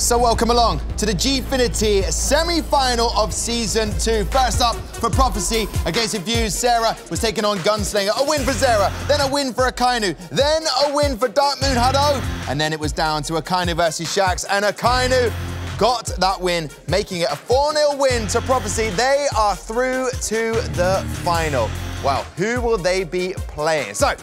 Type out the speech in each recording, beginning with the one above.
So welcome along to the Gfinity semi-final of Season 2. First up, for Prophecy against Envyus, Sarah was taking on Gunslinger. A win for Sarah, then a win for Akainu, then a win for Dark Moon Hado, and then it was down to Akainu versus Shax, and Akainu got that win, making it a 4-0 win to Prophecy. They are through to the final. Well, who will they be playing? So,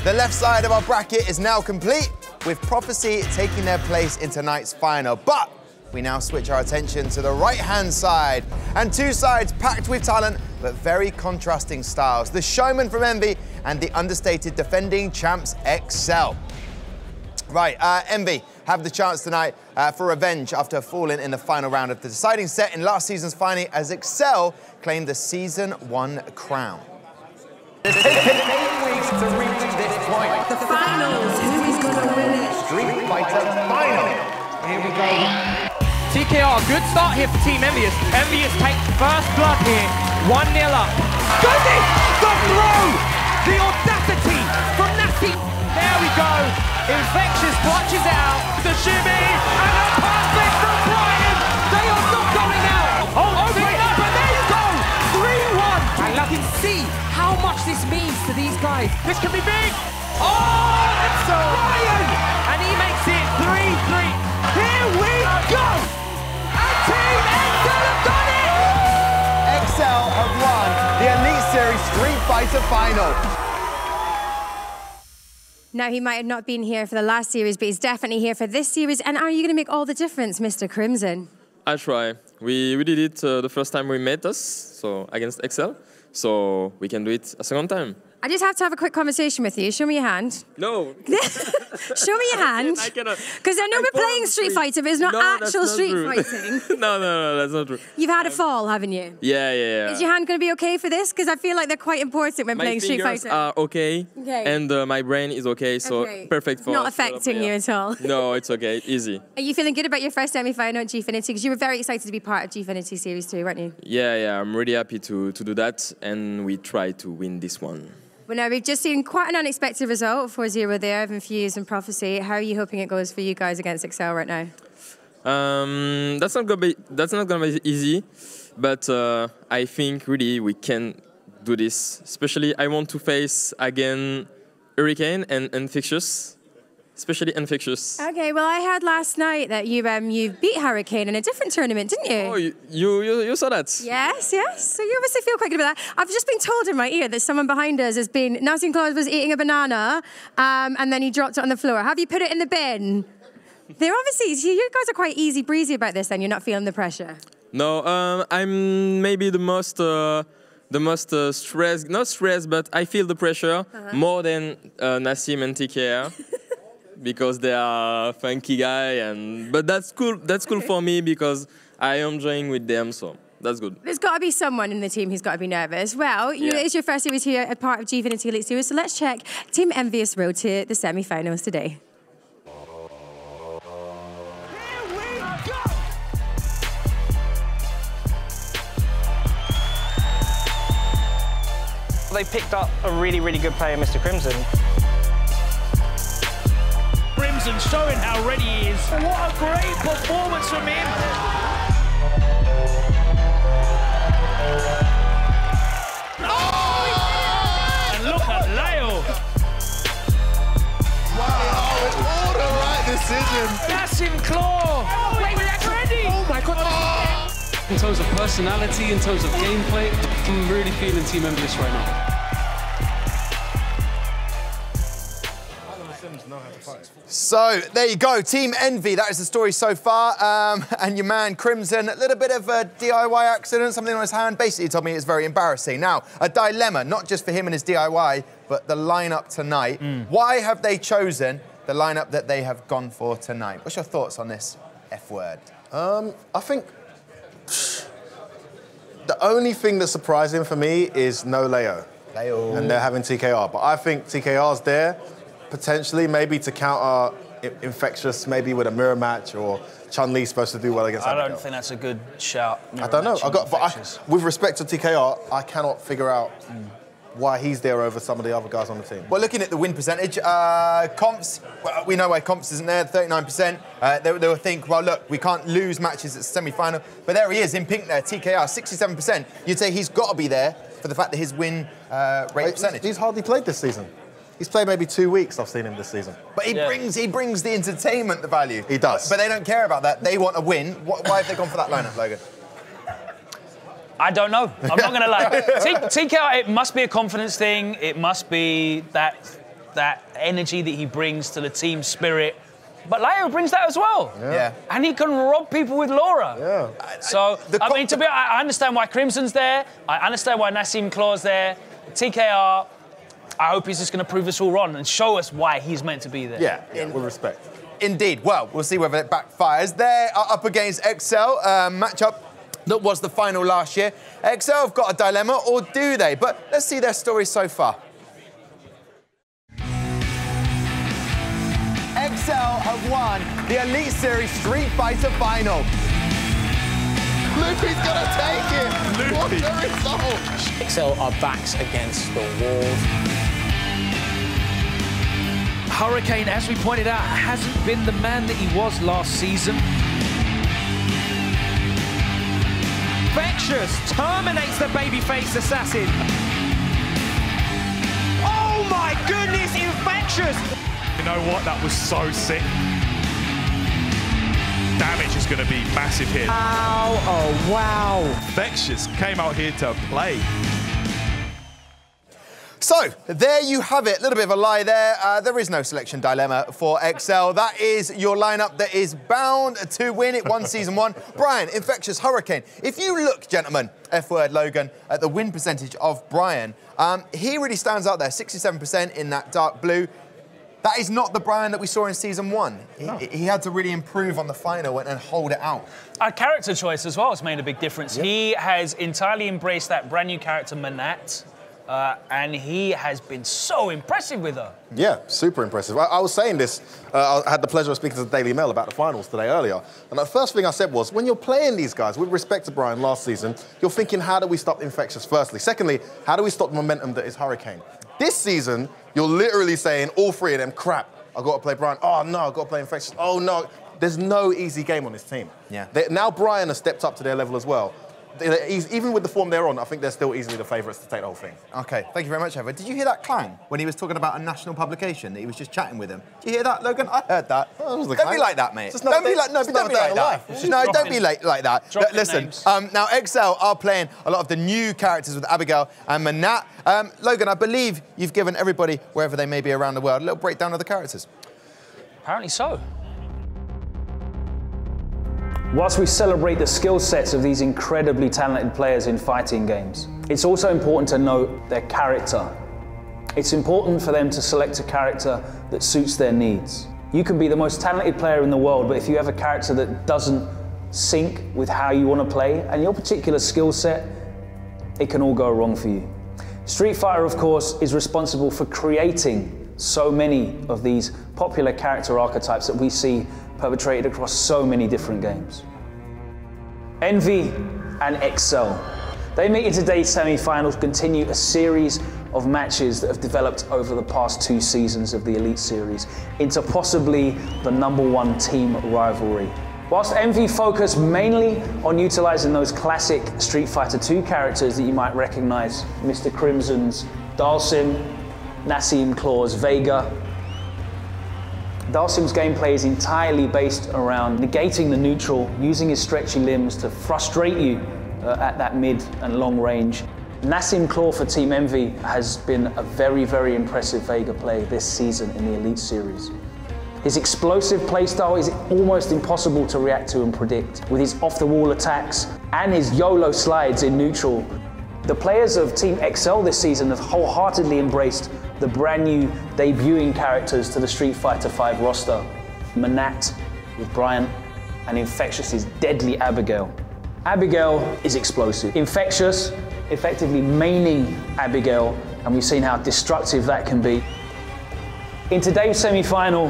the left side of our bracket is now complete, with Prophecy taking their place in tonight's final. But we now switch our attention to the right-hand side. And two sides packed with talent, but very contrasting styles. The showman from Envy and the understated defending champs Excel. Right, Envy have the chance tonight for revenge after falling in the final round of the deciding set in last season's final as Excel claimed the Season 1 crown. It's taken 8 weeks to reach this point. The finals, who is going to win it? Street Fighter Final. Here we go. TKR, good start here for Team Envyus. Envyus takes first blood here, 1-0 up. Goes in, the throw! The audacity from Nassim. There we go. Infexious clutches it out. The shimmy, and a perfect from Brian. They are not going out. Oh, open up, and there you go. 3-1. And you can see how much this means to these guys. This can be big. Oh, it's Brian! And he makes it 3-3. Here we go! And Team Excel have done it! Excel have won the Elite Series Street Fighter Final. Now, he might have not been here for the last series, but he's definitely here for this series. And are you going to make all the difference, Mr. Crimson? I try. We did it the first time we met us, so against Excel. So we can do it a second time. I just have to have a quick conversation with you. Show me your hand. No. Show me your hand. I cannot. Because I know we're playing Street Fighter, but it's not actual Street Fighting. No, that's not true. You've had a fall, haven't you? Yeah. Is your hand going to be okay for this? Because I feel like they're quite important when playing Street Fighter. My fingers are okay, and my brain is okay, so perfect for... Not affecting you at all. No, it's okay, easy. Are you feeling good about your first semi-final at Gfinity? Because you were very excited to be part of Gfinity Series 2, weren't you? Yeah, I'm really happy to do that, and we try to win this one. Well, now, we've just seen quite an unexpected result, 4-0 there of Envyus and Prophecy. How are you hoping it goes for you guys against Excel right now? That's not gonna be easy, but I think really we can do this. Especially, I want to face again Hurricane and Infexious. Especially Infectious. Okay, well, I heard last night that you beat Hurricane in a different tournament, didn't you? Oh, you saw that? Yes. So you obviously feel quite good about that. I've just been told in my ear that someone behind us has been... Nassim-Claw was eating a banana, and then he dropped it on the floor. Have you put it in the bin? They're obviously... You guys are quite easy breezy about this then. You're not feeling the pressure. No, I'm maybe the most stressed... Not stressed, but I feel the pressure more than Nassim and TKR. Because they are funky guy, but that's cool. That's cool for me because I am enjoying with them, so that's good. There's got to be someone in the team who's got to be nervous. Well, you know, it's your first series here, a part of Gfinity Elite Series, so let's check Team Envyus road to the semi-finals today. Here we go! They picked up a really good player, Mr. Crimson. Crimson showing how ready he is. What a great performance from him. Oh! And look at Leo. Wow, it's all the right decision. Nassim-Claw. Oh, wait, ready. Oh my God. Oh. In terms of personality, in terms of gameplay, I'm really feeling Team Envyus right now. So, there you go, Team Envy, that is the story so far. And your man, Crimson, a little bit of a DIY accident, something on his hand. Basically, he told me it's very embarrassing. Now, a dilemma, not just for him and his DIY, but the lineup tonight. Why have they chosen the lineup that they have gone for tonight? What's your thoughts on this F word? I think the only thing that's surprising for me is no Leo. And they're having TKR. But I think TKR's there, potentially, maybe to counter Infectious, maybe with a mirror match, or Chun-Li's supposed to do well against Abigail. I don't think that's a good shout. I don't know. With respect to TKR, I cannot figure out why he's there over some of the other guys on the team. Well, looking at the win percentage, Comps, well, we know why Comps isn't there, 39%. They will think, well, look, we can't lose matches at the semi-final. But there he is in pink there, TKR, 67%. You'd say he's got to be there for the fact that his win rate percentage. He's hardly played this season. He's played maybe 2 weeks, I've seen him this season. But he brings the entertainment, the value. He does. But they don't care about that. They want a win. Why have they gone for that lineup, Logan? I don't know. I'm not going to lie. TKR, it must be a confidence thing. It must be that energy that he brings to the team spirit. But Leo brings that as well. Yeah. And he can rob people with Laura. Yeah. So, I mean, I understand why Crimson's there. I understand why Nassim-Claw's there. TKR, I hope he's just going to prove us all wrong and show us why he's meant to be there. Yeah, with respect. Indeed. Well, we'll see whether it backfires. They are up against Excel, matchup that was the final last year. Excel have got a dilemma, or do they? But let's see their story so far. Excel have won the Elite Series Street Fighter Final. Luffy's gonna take it. What a result! Excel are backs against the wall. Hurricane, as we pointed out, hasn't been the man that he was last season. Infexious terminates the babyface assassin. Oh my goodness, Infexious! You know what? That was so sick. Damage is going to be massive here. Ow, oh wow. Infectious came out here to play. So, there you have it. A little bit of a lie there. There is no selection dilemma for Excel. That is your lineup that is bound to win. It won Season 1. Brian, Infectious, Hurricane. If you look, gentlemen, F-word Logan, at the win percentage of Brian, he really stands out there, 67% in that dark blue. That is not the Brian that we saw in Season 1. No. He had to really improve on the final and hold it out. Our character choice as well has made a big difference. Yep. He has entirely embraced that brand new character, Manat. And he has been so impressive with her. Yeah, super impressive. I was saying this, I had the pleasure of speaking to the Daily Mail about the finals today earlier. And the first thing I said was, when you're playing these guys, with respect to Brian last season, you're thinking, how do we stop Infectious firstly? Secondly, how do we stop the momentum that is Hurricane? This season, you're literally saying, all three of them, crap, I've got to play Brian. Oh, no, I've got to play Infectious. Oh, no. There's no easy game on this team. Yeah. Now Brian has stepped up to their level as well. Even with the form they're on, I think they're still easily the favourites to take the whole thing. OK, thank you very much, Ever. Did you hear that clang when he was talking about a national publication that he was just chatting with him? Did you hear that, Logan? I heard that. Oh, don't be like that, mate. Don't be like, no, but don't be like that. No, don't be like that. Listen, now Excel are playing a lot of the new characters with Abigail and Manat. Logan, I believe you've given everybody, wherever they may be around the world, a little breakdown of the characters. Apparently so. Whilst we celebrate the skill sets of these incredibly talented players in fighting games, it's also important to note their character. It's important for them to select a character that suits their needs. You can be the most talented player in the world, but if you have a character that doesn't sync with how you want to play and your particular skill set, it can all go wrong for you. Street Fighter, of course, is responsible for creating so many of these popular character archetypes that we see perpetrated across so many different games. Envy and Excel. They meet in today's semi-finals, continue a series of matches that have developed over the past 2 seasons of the Elite Series into possibly the #1 team rivalry. Whilst Envy focus mainly on utilising those classic Street Fighter 2 characters that you might recognise, Mr. Crimson's Dalsim, Nassim-Claw's Vega, Dalsim's gameplay is entirely based around negating the neutral, using his stretchy limbs to frustrate you at that mid and long range. Nassim-Claw for Team Envy has been a very, very impressive Vega play this season in the Elite Series. His explosive playstyle is almost impossible to react to and predict, with his off-the-wall attacks and his YOLO slides in neutral. The players of Team XL this season have wholeheartedly embraced the brand new debuting characters to the Street Fighter V roster. Manat with Brian and Infectious' deadly Abigail. Abigail is explosive. Infectious effectively maining Abigail, and we've seen how destructive that can be. In today's semi-final,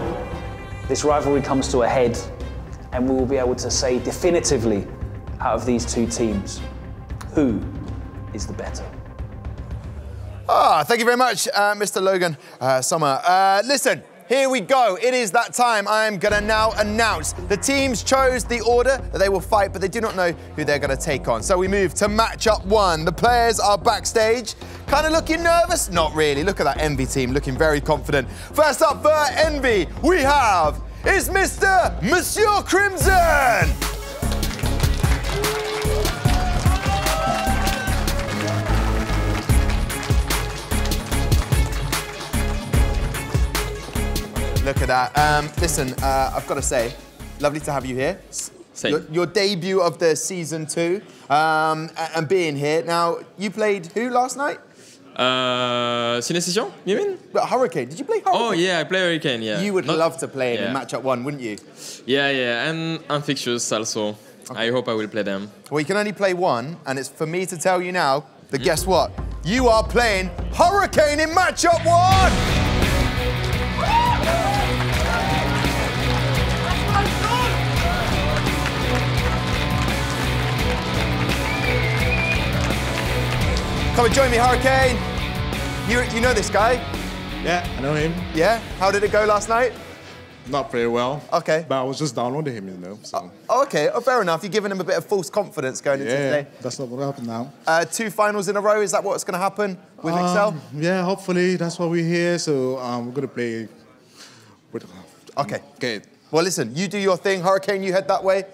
this rivalry comes to a head, and we will be able to say definitively out of these 2 teams, who is the better? Thank you very much, Mr. Logan Sommer. Listen, here we go. It is that time. I am going to now announce the teams chose the order that they will fight, but they do not know who they're going to take on. So we move to matchup 1. The players are backstage, kind of looking nervous. Not really. Look at that Envy team, looking very confident. First up for Envy, we have is Monsieur Crimson. Look at that. Listen, I've got to say, lovely to have you here. Same. Your debut of the season 2 and being here. Now, you played who last night? Cinesession, you mean? But Hurricane. Did you play Hurricane? Oh, yeah, I play Hurricane, yeah. You would love to play in matchup 1, wouldn't you? Yeah, yeah, and Infexious also. Okay. I hope I will play them. Well, you can only play 1, and it's for me to tell you now that guess what? You are playing Hurricane in matchup 1! Come and join me, Hurricane. You know this guy? Yeah, I know him. Yeah? How did it go last night? Not very well. Okay. But I was just downloading him, you know. So. Okay, fair enough. You're giving him a bit of false confidence going into today. That's not what happened now. 2 finals in a row, is that what's going to happen with Excel? Yeah, hopefully. That's why we're here. So we're going to play with... Okay. Well, listen, you do your thing. Hurricane, you head that way.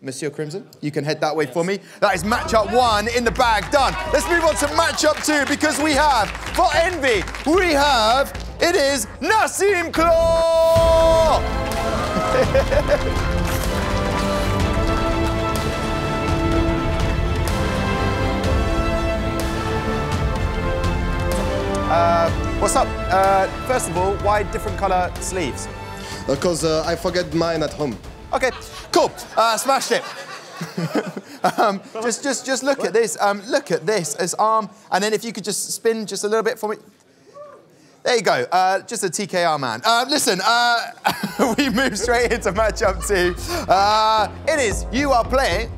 Monsieur Crimson, you can head that way for me. That is matchup 1 in the bag, done. Let's move on to matchup 2 because we have, for Envy, it is Nassim-Claw! What's up? First of all, why different colour sleeves? Because I forget mine at home. Okay, cool. Smashed it. Just look at this. Look at this. His arm, and then if you could just spin just a little bit for me. There you go. Just a TKR man. Listen, we move straight into matchup 2. It is you are playing.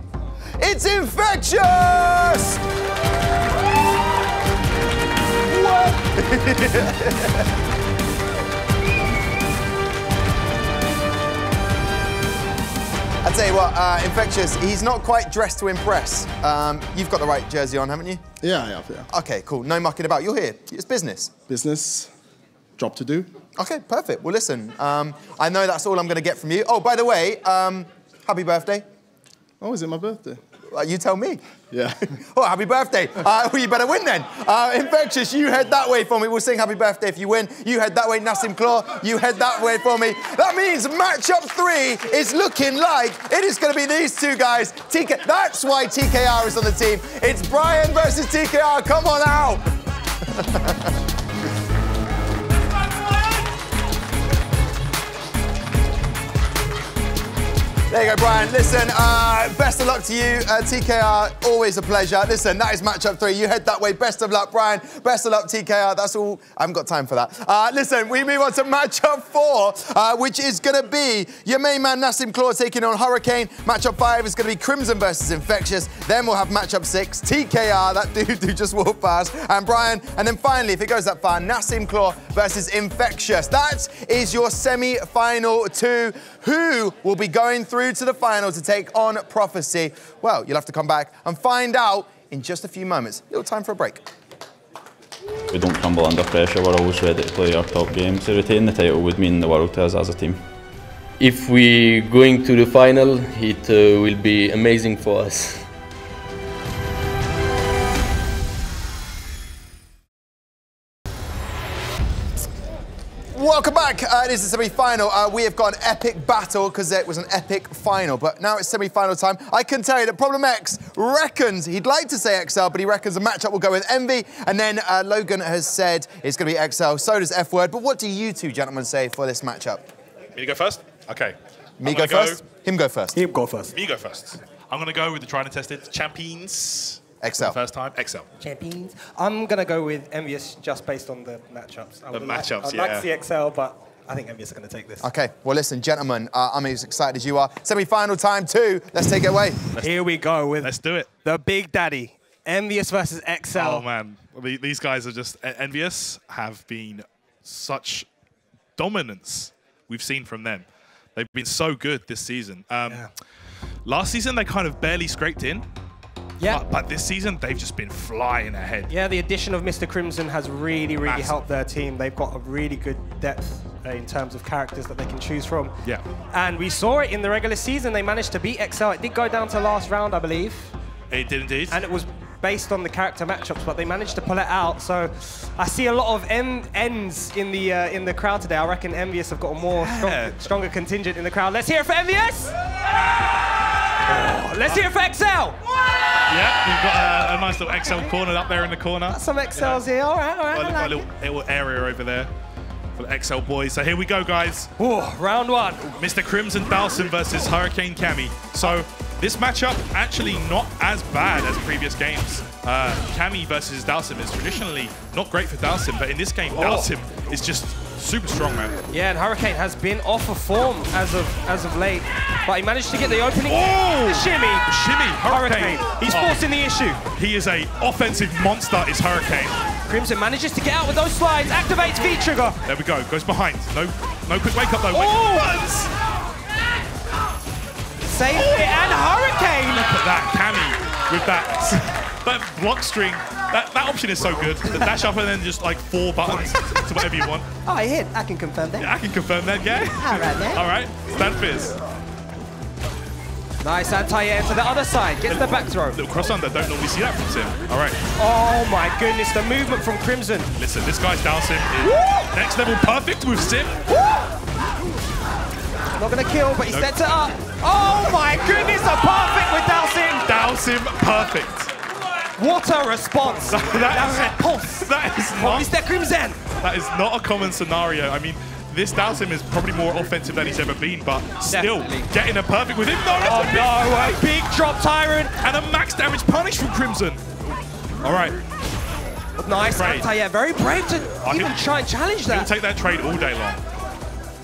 It's Infectious. What? I'll tell you what, Infectious, he's not quite dressed to impress. You've got the right jersey on, haven't you? Yeah, I have, yeah. Okay, cool. No mucking about. You're here. It's business. Business. Job to do. Okay, perfect. Well, listen, I know that's all I'm going to get from you. Oh, by the way, happy birthday. Oh, is it my birthday? You tell me. Yeah. Oh, happy birthday. Well, you better win then. Infectious, you head that way for me. We'll sing happy birthday if you win. You head that way, Nassim-Claw. You head that way for me. That means matchup 3 is looking like it is going to be these 2 guys. That's why TKR is on the team. It's Brian versus TKR. Come on out. There you go, Brian. Listen, best of luck to you, TKR. Always a pleasure. Listen, that is matchup 3. You head that way. Best of luck, Brian. Best of luck, TKR. That's all. I haven't got time for that. Listen, we move on to matchup 4, which is going to be your main man, Nassim-Claw, taking on Hurricane. Matchup 5 is going to be Crimson versus Infectious. Then we'll have matchup 6, TKR, that dude who just walked past, and Brian. And then finally, if it goes that far, Nassim-Claw versus Infectious. That is your semi-final 2. Who will be going through to the final to take on Prophecy? Well, you'll have to come back and find out in just a few moments. Little time for a break. We don't crumble under pressure. We're always ready to play our top game. To retain the title would mean the world to us as a team. If we're going to the final, it will be amazing for us. Welcome back. It is the semi-final. We have got an epic battle because it was an epic final, but now it's semi-final time. I can tell you that Problem X reckons, he'd like to say XL, but he reckons the matchup will go with Envy, and then Logan has said it's going to be XL, so does F Word. But what do you 2 gentlemen say for this matchup? Me to go first? Okay. Me go first? Him go first. Him go first. Me go first. I'm going to go with the tried and tested champions. XL. First time, XL. Champions. I'm going to go with Envyus just based on the matchups. I'd like to see XL, but I think Envyus are going to take this. Okay, well, listen, gentlemen, I'm as excited as you are. Semi-final time 2. Let's take it away. Here we go with Let's do it. The Big Daddy, Envyus versus XL. Oh, man. These guys are just... Envyus have been such dominance we've seen from them. They've been so good this season. Last season, they kind of barely scraped in. Yeah. But this season, they've just been flying ahead. Yeah, the addition of Mr. Crimson has really, really helped their team. They've got a really good depth in terms of characters that they can choose from. Yeah. And we saw it in the regular season. They managed to beat XL. It did go down to last round, I believe. It did indeed. And it was based on the character matchups, but they managed to pull it out. So I see a lot of ends in the crowd today. I reckon Envyus have got a more stronger contingent in the crowd. Let's hear it for Envyus! Let's hear it for XL! Yeah, we've got a nice little XL corner up there in the corner. Got some XLs here. All right, all right. Got a little area over there for the XL boys. So here we go, guys. Ooh, round one. Mr. Crimson Dalsim versus Hurricane Cammy. So this matchup actually not as bad as previous games. Cammy versus Dalsim is traditionally not great for Dalsim, but in this game, Dalsim is just super strong, man. Yeah, and Hurricane has been off of form as of late, but he managed to get the opening. Oh! The shimmy. Shimmy, Hurricane. He's forcing the issue. He is a offensive monster, is Hurricane. Crimson manages to get out with those slides, activates V-trigger. There we go, goes behind. No quick wake up though. Oh! Save it, and Hurricane! Look at that, Cammy with that block string. That option is so good. The dash up and then just like 4 buttons to whatever you want. Oh, I hit. I can confirm that. Yeah, I can confirm that, yeah. All right, man. All right, stand fizz. Nice anti-air to the other side. Gets the back throw. Little cross under, don't normally see that from Sim. All right. Oh my goodness, the movement from Crimson. Listen, this guy's Dalsim is next level perfect with Sim. Not gonna kill, but he sets it up. Oh my goodness, a perfect with Dalsim. Dalsim perfect. What a response. That is not Mr. Crimson. That is not a common scenario. I mean, this Dalsim is probably more offensive than he's ever been, but still getting a perfect with him. No, a big drop tyrant. And a max damage punish from Crimson. All right. Nice anti-air. Very brave to even try and challenge that. He'll take that trade all day long.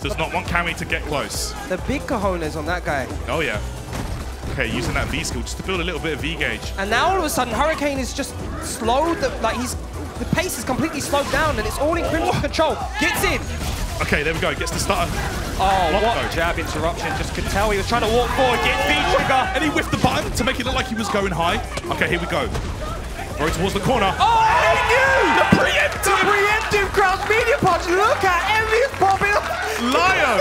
Does not want Cammy to get close. The big cojones on that guy. Oh, yeah. Okay, using that V skill just to build a little bit of V gauge. And now all of a sudden, Hurricane is just slowed. The pace is completely slowed down, and it's all in Crimson control. Gets in. Okay, there we go. Gets the starter. Oh, what jab interruption. Just could tell he was trying to walk forward, get V-trigger. And he whiffed the button to make it look like he was going high. Okay, here we go. Right towards the corner. Oh, he knew! The preemptive! The preemptive crouch media punch. Look at Envyus popping up. Liar!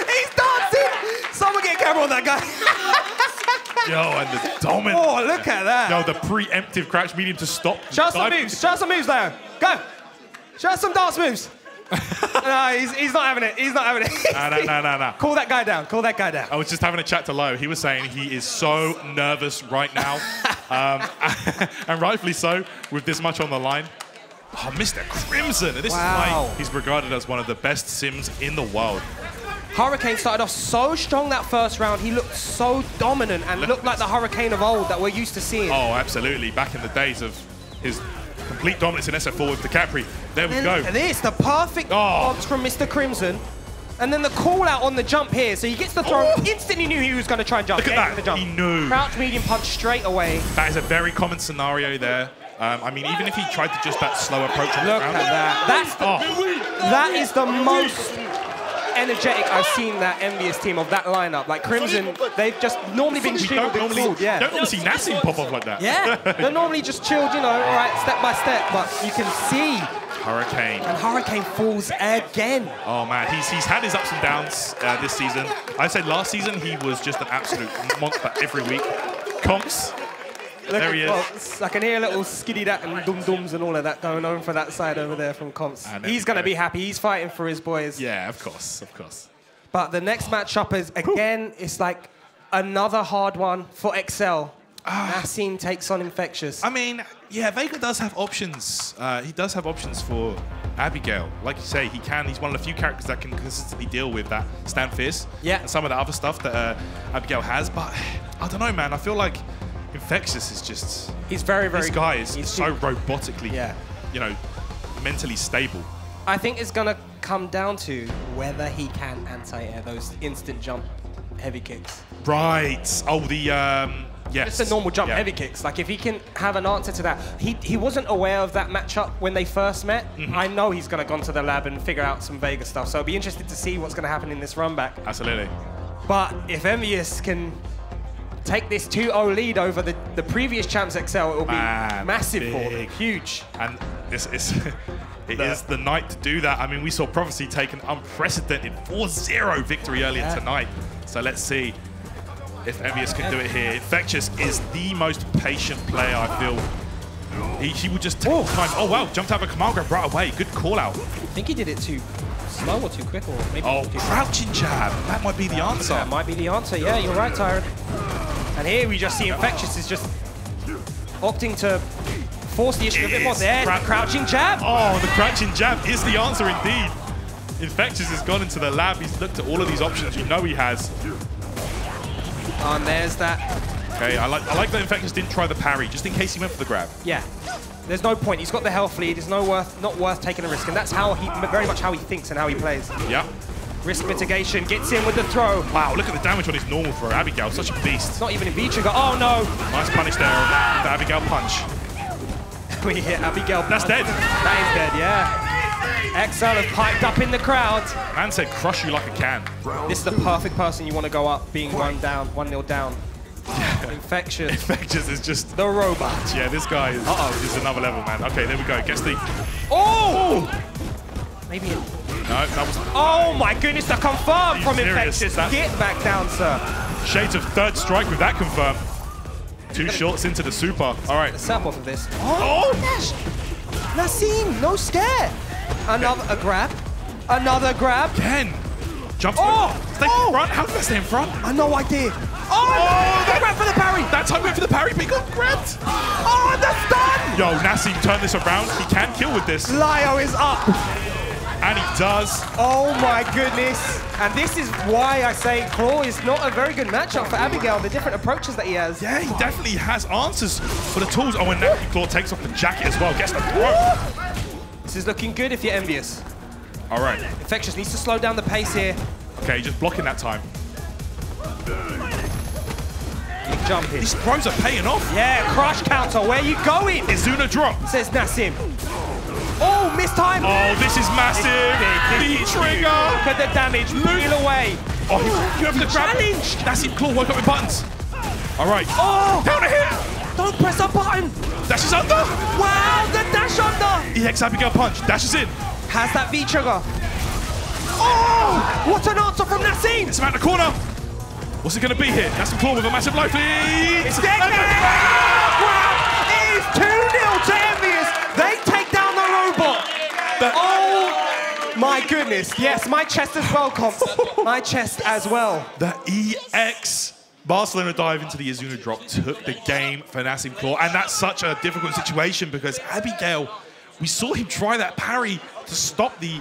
He's dancing! Someone get a camera on that guy. Yo, and the dominant. Oh, look at that. Yo, the preemptive crouch medium to stop. Show us some moves. Show us some moves, Leo. Go. Show us some dance moves. No, he's not having it. He's not having it. No. Call that guy down. Call that guy down. I was just having a chat to Lo. He was saying he is so nervous right now. And rightfully so, with this much on the line. Oh, Mr. Crimson. This is why he's regarded as one of the best Sims in the world. Hurricane started off so strong that first round. He looked so dominant and looked like the Hurricane of old that we're used to seeing. Oh, absolutely. Back in the days of his complete dominance in SF4 with the Capri. There we go. This, the perfect odds from Mr. Crimson. And then the call out on the jump here. So he gets the throw. Instantly knew he was going to try and jump. Look at that. He knew. Crouch medium punch straight away. That is a very common scenario there. I mean, even if he tried to just that slow approach on the ground. Look at that. That is the most energetic I've seen that Envyus team of that lineup. Like Crimson, they've just normally been chilled and cooled. Yeah. Don't normally see Nassim pop off like that. Yeah. They're normally just chilled, you know, all right, step by step. But you can see Hurricane. And Hurricane falls again. Oh, man. He's had his ups and downs this season. I said last season he was just an absolute monster every week. Comps. There he is. I can hear a little skiddy dat and dum-dums and all of that going on for that side over there from Comps. He's going to be happy. He's fighting for his boys. Yeah, of course, of course. But the next matchup is, again, it's like another hard one for XL. Nassim takes on Infectious. I mean, yeah, Vega does have options. He does have options for Abigail. Like you say, he's one of the few characters that can consistently deal with that stand fierce. Yeah. And some of the other stuff that Abigail has. But I don't know, man. I feel like Infectious is just... He's very, very... This guy is so robotically, you know, mentally stable. I think it's going to come down to whether he can anti-air those instant jump heavy kicks. Right. Oh, the Yes. Just a normal jump heavy kicks. Like if he can have an answer to that. He wasn't aware of that matchup when they first met. I know he's going to go to the lab and figure out some Vega stuff. So it'll be interesting to see what's going to happen in this run back. Absolutely. But if Envyus can take this 2-0 lead over the previous champs XL, it will be massive for them. Huge. And this is it is the night to do that. I mean, we saw Prophecy take an unprecedented 4-0 victory earlier tonight. So let's see if Envyus can do it here. Infectious is the most patient player, I feel. He would just take time. Oh, wow, jumped out of a command grab right away. Good call out. I think he did it too slow or too quick, or maybe crouching jab. That might be the answer. That might be the answer. Yeah, you're right, Tyrant. And here we just see Infectious is just opting to force the issue a bit more there. Crouching jab. Oh, the crouching jab is the answer indeed. Infectious has gone into the lab. He's looked at all of these options. You know he has. And there's that. Okay, I like that Infectious didn't try the parry, just in case he went for the grab. Yeah. There's no point. He's got the health lead. It's not worth taking a risk. And that's how very much how he thinks and how he plays. Yeah. Risk mitigation, gets in with the throw. Wow, look at the damage on his normal throw. Abigail, such a beast. It's not even in V-trigger. Oh, no. Nice punish there on that, the Abigail punch. We hit Abigail. That's dead. That is dead, yeah. XL has piped up in the crowd. Man said crush you like a can. This is the perfect person you want to go up being 1-0 down. Infectious. Infectious is just the robot. Yeah, this guy is another level, man. Okay, there we go. Gets the... Oh! Maybe it... No, that was... Oh my goodness, the confirm from serious? Infectious. Get back down, sir. Shades of third strike with that confirm. 2 shorts into the super. All right. The sap off of this. Oh! Nassim, no scare. Another grab. Another grab. Again. Jumps. Stay in front. How did that stay in front? I no idea. Oh, the grab for the parry. That time went for the parry, but he got grabbed. Oh, the stun. Yo, Nassim, turn this around. He can kill with this. Lyo is up. And he does. Oh my goodness. And this is why I say Claw is not a very good matchup for Abigail, the different approaches that he has. Yeah, he definitely has answers for the tools. Oh, and Nassim-Claw takes off the jacket as well. Gets the throw. This is looking good if you're Envyus. All right. Infectious needs to slow down the pace here. Okay, just blocking that time. Big jump in. These throws are paying off. Yeah, crush counter. Where you going? Izuna drop. Says Nassim. Oh, missed time. Oh, this is massive. The trigger. Look at the damage. Peel away. Oh, you have the challenge. Nassim-Claw woke up with buttons. All right. Oh, down a hit. Don't press a button. Dashes under. Wow, the dash under. EX Abigail punch. Dashes in. Has that V-trigger. Oh, what an answer from Nassim. It's around the corner. What's it going to be here? Nassim-Claw with a massive life lead. It's dead. It is 2-0 to Envyus. They take down the robot. Oh my goodness. Yes, my chest as well, comps. My chest as well. The EX Barcelona dive into the Izuna drop took the game for Nassim-Claw. And that's such a difficult situation because Abigail, we saw him try that parry to stop the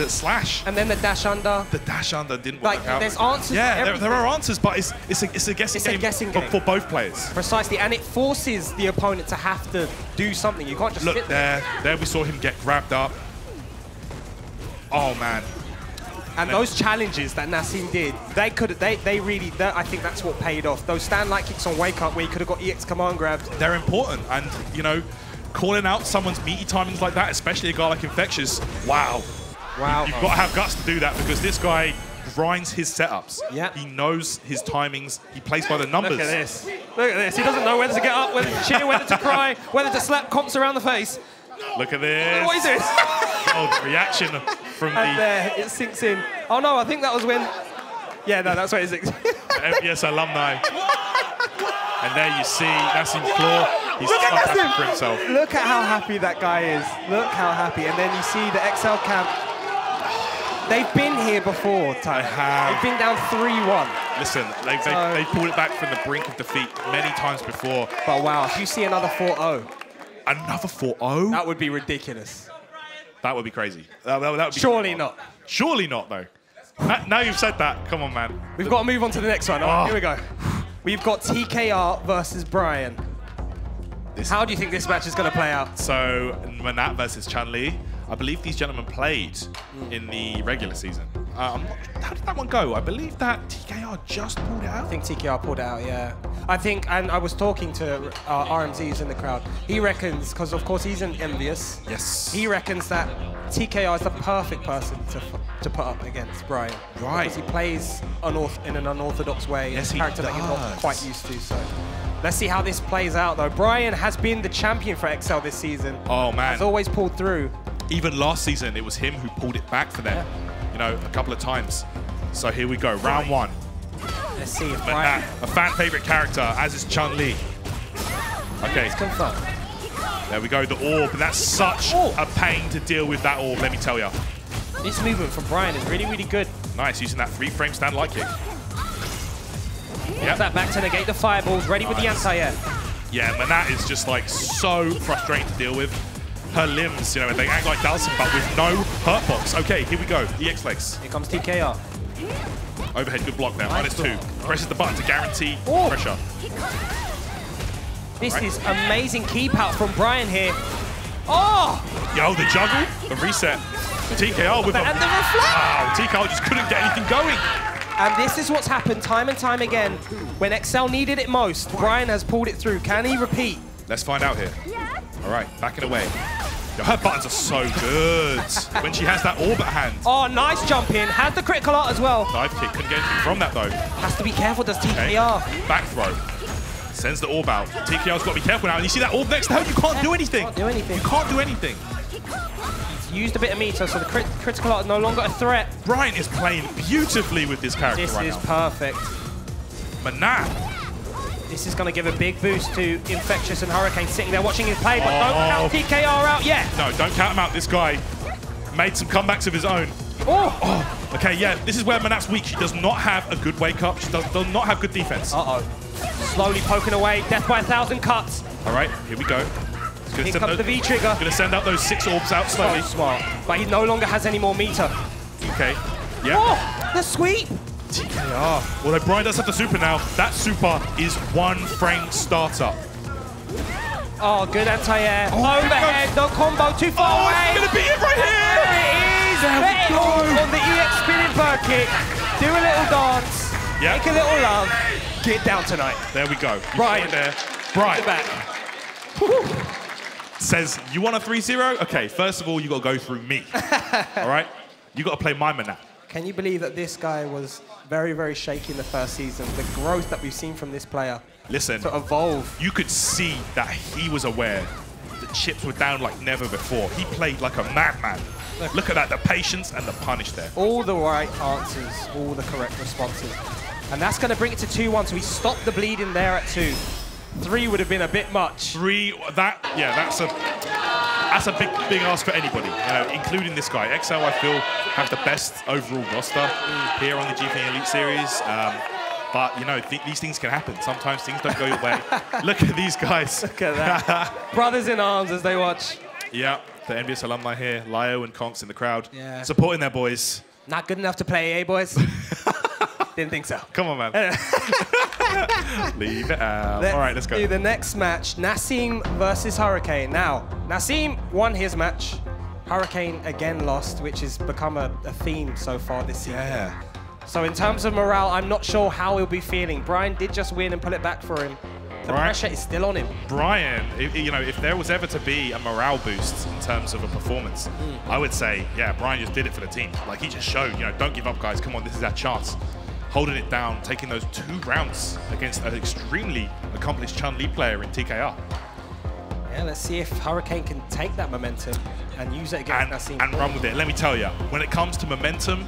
slash. And then the dash under. The dash under didn't work out. There's answers. Yeah, there are answers, but it's a guessing game for both players. Precisely, and it forces the opponent to have to do something. You can't just look sit there. There we saw him get grabbed up. Oh man. And those challenges that Nassim did, they really, I think that's what paid off. Those stand light kicks on wake up where you could have got EX command grabbed. They're important, and you know, calling out someone's meaty timings like that, especially a guy like Infectious, wow. You've got to have guts to do that because this guy grinds his setups. Yeah. He knows his timings. He plays by the numbers. Look at this. Look at this. He doesn't know whether to get up, whether to cheer, whether to cry, whether to slap comps around the face. Look at this. What is this? Oh, the reaction from and there, it sinks in. Oh no, I think that was when... Yeah, no, that's where it sinks. Envyus alumni. And there you see Nassim-Claw. He's Look at happy for himself. Look at how happy that guy is. Look how happy. And then you see the XL camp. They've been here before, Ty. They have. They've been down 3-1. Listen, they pulled it back from the brink of defeat many times before. But wow, if you see another 4-0. Another 4-0? That would be ridiculous. That would be crazy. That would be Surely not. Surely not, though. Now you've said that, come on, man. We've got to move on to the next one. All right, here we go. We've got TKR versus Brian. How do you think this match is going to play out? So, Manat versus Chun-Li. I believe these gentlemen played in the regular season. how did that one go? I believe that TKR just pulled it out. I think TKR pulled it out, yeah. I think, and I was talking to RMZ's in the crowd. He reckons, because of course he's an Envyus. Yes. He reckons that TKR is the perfect person to put up against Brian. Right. Because he plays in an unorthodox way. Yes, a character he that he's does. not quite used to, so. Let's see how this plays out, though. Brian has been the champion for XL this season. Oh, man. Has always pulled through. Even last season, it was him who pulled it back for them, you know, a couple of times. So here we go, round one. Let's see if Brian... A fan favorite character, as is Chun-Li. Okay. It's confirmed. There we go, the orb, and that's such a pain to deal with that orb, let me tell you. This movement from Brian is really, really good. Nice, using that 3-frame stand light kick. Yep. That back to negate the fireballs, ready with the anti-air. Yeah, and that is just like so frustrating to deal with. Her limbs, you know, they act like Dalsim, but with no hurt box. Okay, here we go, EX legs. Here comes TKR. Overhead, good block there, Nice -2. Presses the button to guarantee pressure. This is amazing keep out from Brian here. Oh! Yo, the juggle, the reset. The TKR with And the reflect! Wow, TKR just couldn't get anything going. And this is what's happened time and time again. When XL needed it most, Brian has pulled it through. Can he repeat? Let's find out here. All right, backing away. Yo, her buttons are so good when she has that orb at hand. Oh, nice jump in. Has the critical art as well. Dive kick, couldn't get anything from that though. Has to be careful, does TKR. Okay. Back throw. Sends the orb out. TKR's got to be careful now. And you see that orb next to her? You can't do anything. Can't do anything. You can't do anything. He's used a bit of meter, so the critical art is no longer a threat. Brian is playing beautifully with this character This right is now. perfect. Manat. This is going to give a big boost to Infexious and Hurricane sitting there watching his play, but don't count TKR out yet. No, don't count him out. This guy made some comebacks of his own. Oh! Okay, yeah, this is where Manat's weak. She does not have a good wake up. She does not have good defense. Uh-oh. Slowly poking away. Death by 1,000 cuts. All right, here we go. Here comes the V-trigger. Going to send out those 6 orbs out slowly. So smart. But he no longer has any more meter. Okay, yeah. Oh, the sweep. TKR. Although Brian does have the super now. That super is 1-frame startup. Oh, good anti-air. Overhead, no combo, too far away. He's going to beat it right here. There it is. There we go. On the EX spinning bird kick. Do a little dance. Yep. Make a little love. Get down tonight. There we go. Brian. There. Brian. Back. Says, you want a 3-0? Okay, first of all, you got to go through me. All right? You got to play my Manat. Can you believe that this guy was very, very shaky in the first season? The growth that we've seen from this player. Listen, to evolve. You could see that he was aware the chips were down like never before. He played like a madman. Look at that, the patience and the punish there. All the right answers, all the correct responses. And that's going to bring it to 2-1, so he stopped the bleeding there at 2. 3 would have been a bit much. 3, that's a big ask for anybody, including this guy. XL, I feel, have the best overall roster here on the Gfinity Elite Series. But, these things can happen. Sometimes things don't go your way. Look at these guys. Look at that. Brothers in arms as they watch. Yeah, the Envyus alumni here. Lyo and Conks in the crowd. Yeah. Supporting their boys. Not good enough to play, eh, boys? Didn't think so. Come on, man. Leave it out. All right, let's go. Do the next match, Nassim versus Hurricane. Now, Nassim won his match. Hurricane again lost, which has become a theme so far this season. Yeah. So in terms of morale, I'm not sure how he'll be feeling. Brian did just win and pull it back for him. The pressure is still on him. Brian, if there was ever to be a morale boost in terms of a performance, I would say, yeah, Brian just did it for the team. Like, he just showed, don't give up, guys. Come on, this is our chance. Holding it down, taking those 2 rounds against an extremely accomplished Chun-Li player in TKR. Yeah, let's see if Hurricane can take that momentum and use it against Nassim. And run with it. Let me tell you, when it comes to momentum,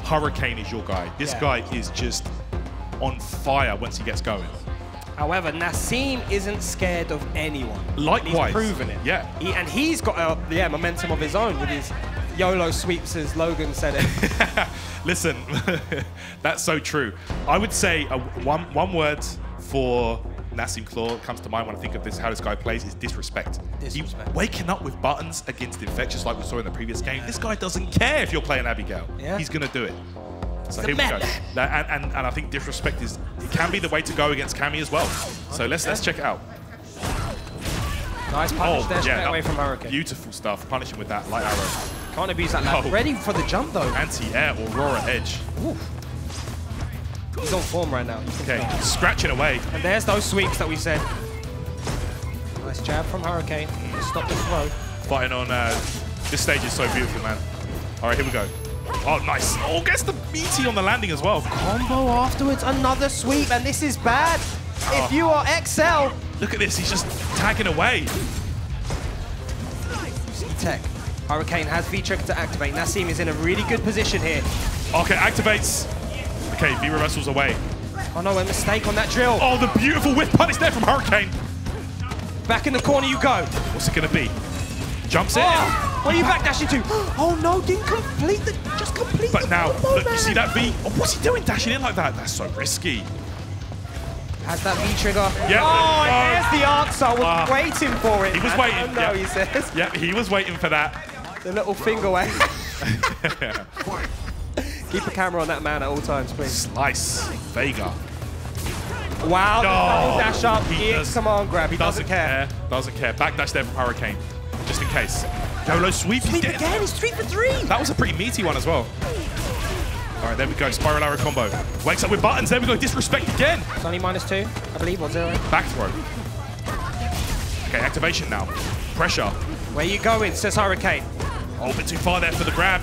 Hurricane is your guy. This guy is just on fire once he gets going. However, Nassim isn't scared of anyone. Likewise. He's proven it. Yeah. And he's got momentum of his own with his YOLO sweeps, as Logan said it. Listen, that's so true. I would say one word for Nassim-Claw comes to mind when I think of this, how this guy plays, is disrespect. He's waking up with buttons against Infexious like we saw in the previous game. This guy doesn't care if you're playing Abigail. Yeah. He's going to do it. So here we go. And I think disrespect can be the way to go against Cammy as well. So let's check it out. Nice punish there, straight away from Hurricane. Beautiful stuff. Punishing with that light arrow. Can't abuse that lag. Oh. Ready for the jump, though. Anti-air, Aurora Edge. Ooh. He's on form right now. Okay, scratching away. And there's those sweeps that we said. Nice jab from Hurricane. Stop the throw. Fighting on, this stage is so beautiful, man. All right, here we go. Oh, nice. Oh, gets the meaty on the landing as well. Combo afterwards, another sweep, and this is bad. If you are XL. Look at this, he's just tagging away. Tech. Hurricane has V-Trigger to activate. Nassim is in a really good position here. Okay, activates. Okay, V-Reversal's away. Oh no, a mistake on that drill. Oh, the beautiful whiff punish there from Hurricane. Back in the corner you go. What's it gonna be? Jumps in. Oh, what are you backdashing to? Oh no, didn't complete the, just complete But the now, combo, look, man. you see that V? Oh, what's he doing dashing in like that? That's so risky. Has that V-Trigger. Yep. Oh, and there's the answer. I was waiting for it. He was man. waiting. Oh, no, yep. he says. Yep, he was waiting for that. The little finger wave. Keep a camera on that man at all times, please. Slice. Vega. Wow, Oh, the dash up, he does, command grab, he doesn't care. Doesn't care. Backdash there from Hurricane, just in case. YOLO sweep. Sweep again, he's 3 for 3. That was a pretty meaty one as well. All right, there we go, Spiral Arrow combo. Wakes up with buttons, there we go, disrespect again. It's only -2, I believe, or 0. Back throw. Okay, activation now. Pressure. Where you going, says Hurricane. Oh, a bit too far there for the grab.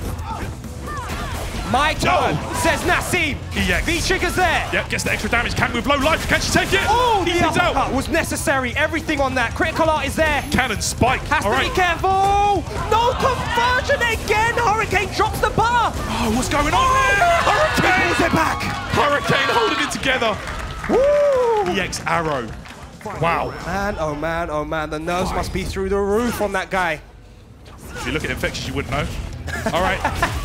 My turn, says Nassim. EX. V-Trigger's there. Yep, gets the extra damage. Can with low life. Can she take it? Oh, the Evens out. uppercut was necessary. Everything on that. Critical art is there. Cannon spike. Has All to right. be careful. No conversion again. Hurricane drops the bar. Oh, what's going on there? Hurricane. Pulls it back. Hurricane holding it together. Woo! EX arrow. Wow. Man, oh man, oh man. The nerves must be through the roof on that guy. If you look at Infexious, you wouldn't know. All right,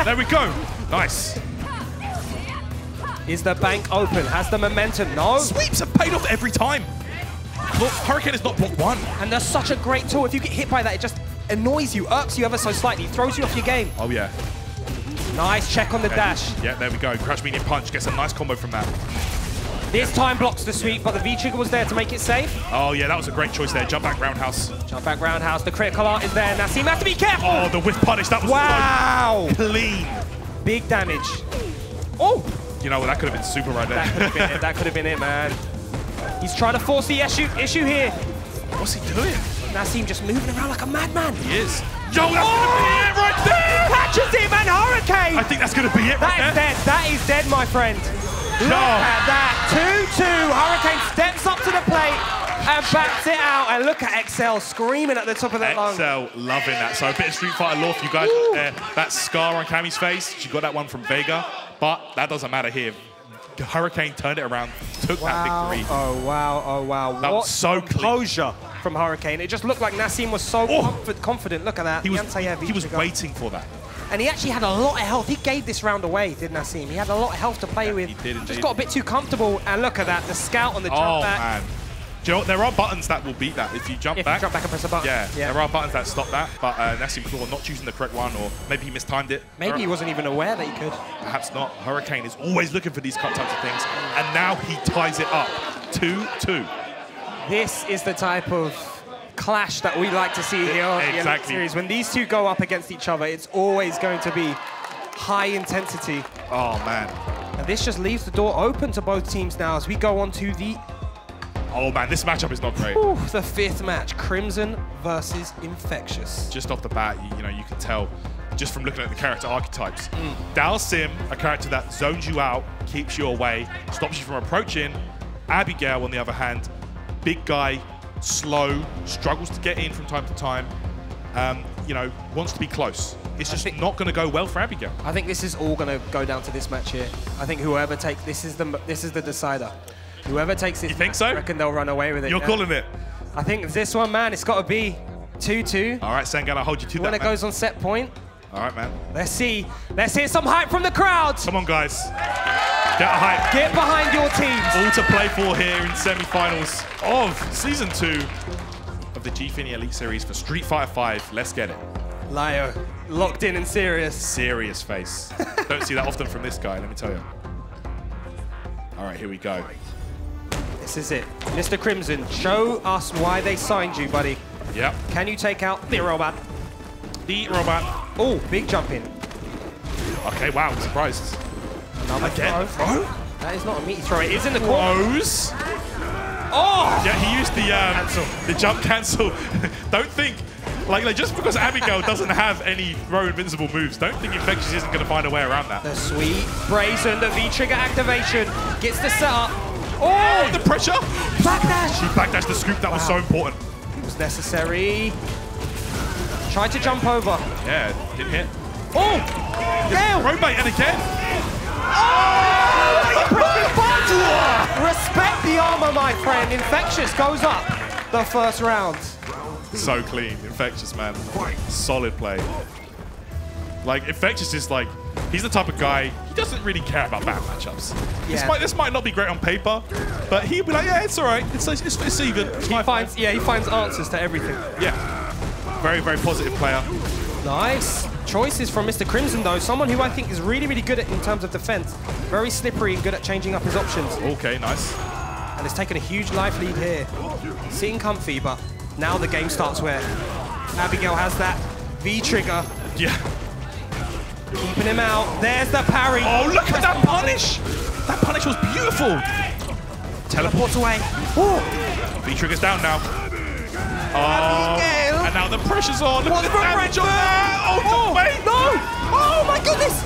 there we go. Nice. Is the bank open? Has the momentum? No. Sweeps have paid off every time. Look, Hurricane has not blocked one. And that's such a great tool. If you get hit by that, it just annoys you, irks you ever so slightly, throws you off your game. Oh, yeah. Nice check on the dash. Yeah, there we go. Crouch medium punch. Gets a nice combo from that. This time blocks the sweep, but the V-Trigger was there to make it safe. Oh, yeah, that was a great choice there. Jump back roundhouse. Jump back roundhouse. The critical art is there. Nassim has to be careful. Oh, the whiff punish. That was wow. so clean. Big damage. Oh. You know what? That could have been super right there. That could have been it. That could have been it, man. He's trying to force the issue here. What's he doing? Nassim just moving around like a madman. He is. Yo, that's going to be it right there. Catches him and Hurricane. I think that's going to be it right there. That is dead. That is dead, my friend. Look at that. 2-2. Hurricane steps up to the plate and backs it out. And look at XL screaming at the top of that lung. XL loving that. So a bit of Street Fighter lore for you guys out there. That scar on Cammy's face, she got that one from Vega. But that doesn't matter here. Hurricane turned it around, took that victory. Oh, wow. Oh, wow. That was so composure from Hurricane. It just looked like Nassim was so confident. Look at that. He was waiting for that. And he actually had a lot of health. He gave this round away, did Nassim? He had a lot of health to play with. He did indeed. Just got a bit too comfortable. And look at that, the scout on the jump back. Man. Do you know what? There are buttons that will beat that. If you jump back. If you jump back and press a button. Yeah, there are buttons that stop that. But Nassim-Claw not choosing the correct one, or maybe he mistimed it. Maybe he wasn't even aware that he could. Perhaps not. Hurricane is always looking for these types of things. And now he ties it up. 2-2. This is the type of clash that we like to see here on the Elite Series. When these two go up against each other, it's always going to be high intensity. Oh, man. And this just leaves the door open to both teams now as we go on to the... Oh, man, this matchup is not great. Ooh, the 5th match, Crimson versus Infectious. Just off the bat, you know, you can tell just from looking at the character archetypes. Dalsim, a character that zones you out, keeps you away, stops you from approaching. Abigail, on the other hand, big guy, slow, struggles to get in from time to time, you know, wants to be close. It's just not going to go well for Abigail. I think this is all going to go down to this match here. I think whoever takes this is the decider. Whoever takes this, you think so? I reckon they'll run away with it. You're calling it? I think this one, man, it's got to be 2-2. All right, Sengan, I'll hold you to that, when it goes on set point. All right, man. Let's see. Let's hear some hype from the crowd. Come on, guys. Get a hype. Get behind your teams. All to play for here in semi-finals of Season 2 of the Gfinity Elite Series for Street Fighter 5. Let's get it. Lyo, locked in and serious. Serious face. Don't see that often from this guy, let me tell you. All right, here we go. This is it. Mr. Crimson, show us why they signed you, buddy. Yep. Can you take out the robot? The robot. Oh, big jump in. Okay, wow, I'm surprised. Again, throw? That is not a meaty throw. It is in the corner. Throws. Oh! Yeah, he used the jump cancel. Don't think, like just because Abigail doesn't have any throw invincible moves, don't think Infexious isn't going to find a way around that. The sweet brazen, the V-trigger activation gets the setup. Oh, the pressure! Backdash! She backdashed the scoop, that was so important. It was necessary. Tried to jump over. Yeah, didn't hit. Oh! Gale! Roadmate, and again! Oh! Respect the armor, my friend. Infectious goes up the first round. So clean, Infectious, man. Solid play. Like, Infectious is like, he's the type of guy, he doesn't really care about bad matchups. Yeah. This might not be great on paper, but he'll be like, yeah, it's all right. It's even. He finds answers to everything. Yeah. Very, very positive player. Nice. Choices from Mr. Crimson, though. Someone who I think is really, really good at in terms of defense. Very slippery and good at changing up his options. Okay, nice. And it's taken a huge life lead here. Sitting comfy, but now the game starts where Abigail has that V-trigger. Yeah. Keeping him out. There's the parry. Oh, look at that punish! That punish was beautiful. Teleports away. V-trigger's down now. Oh, and now the pressure's on. Look at the damage on that. Oh, wait. No! Oh, my goodness!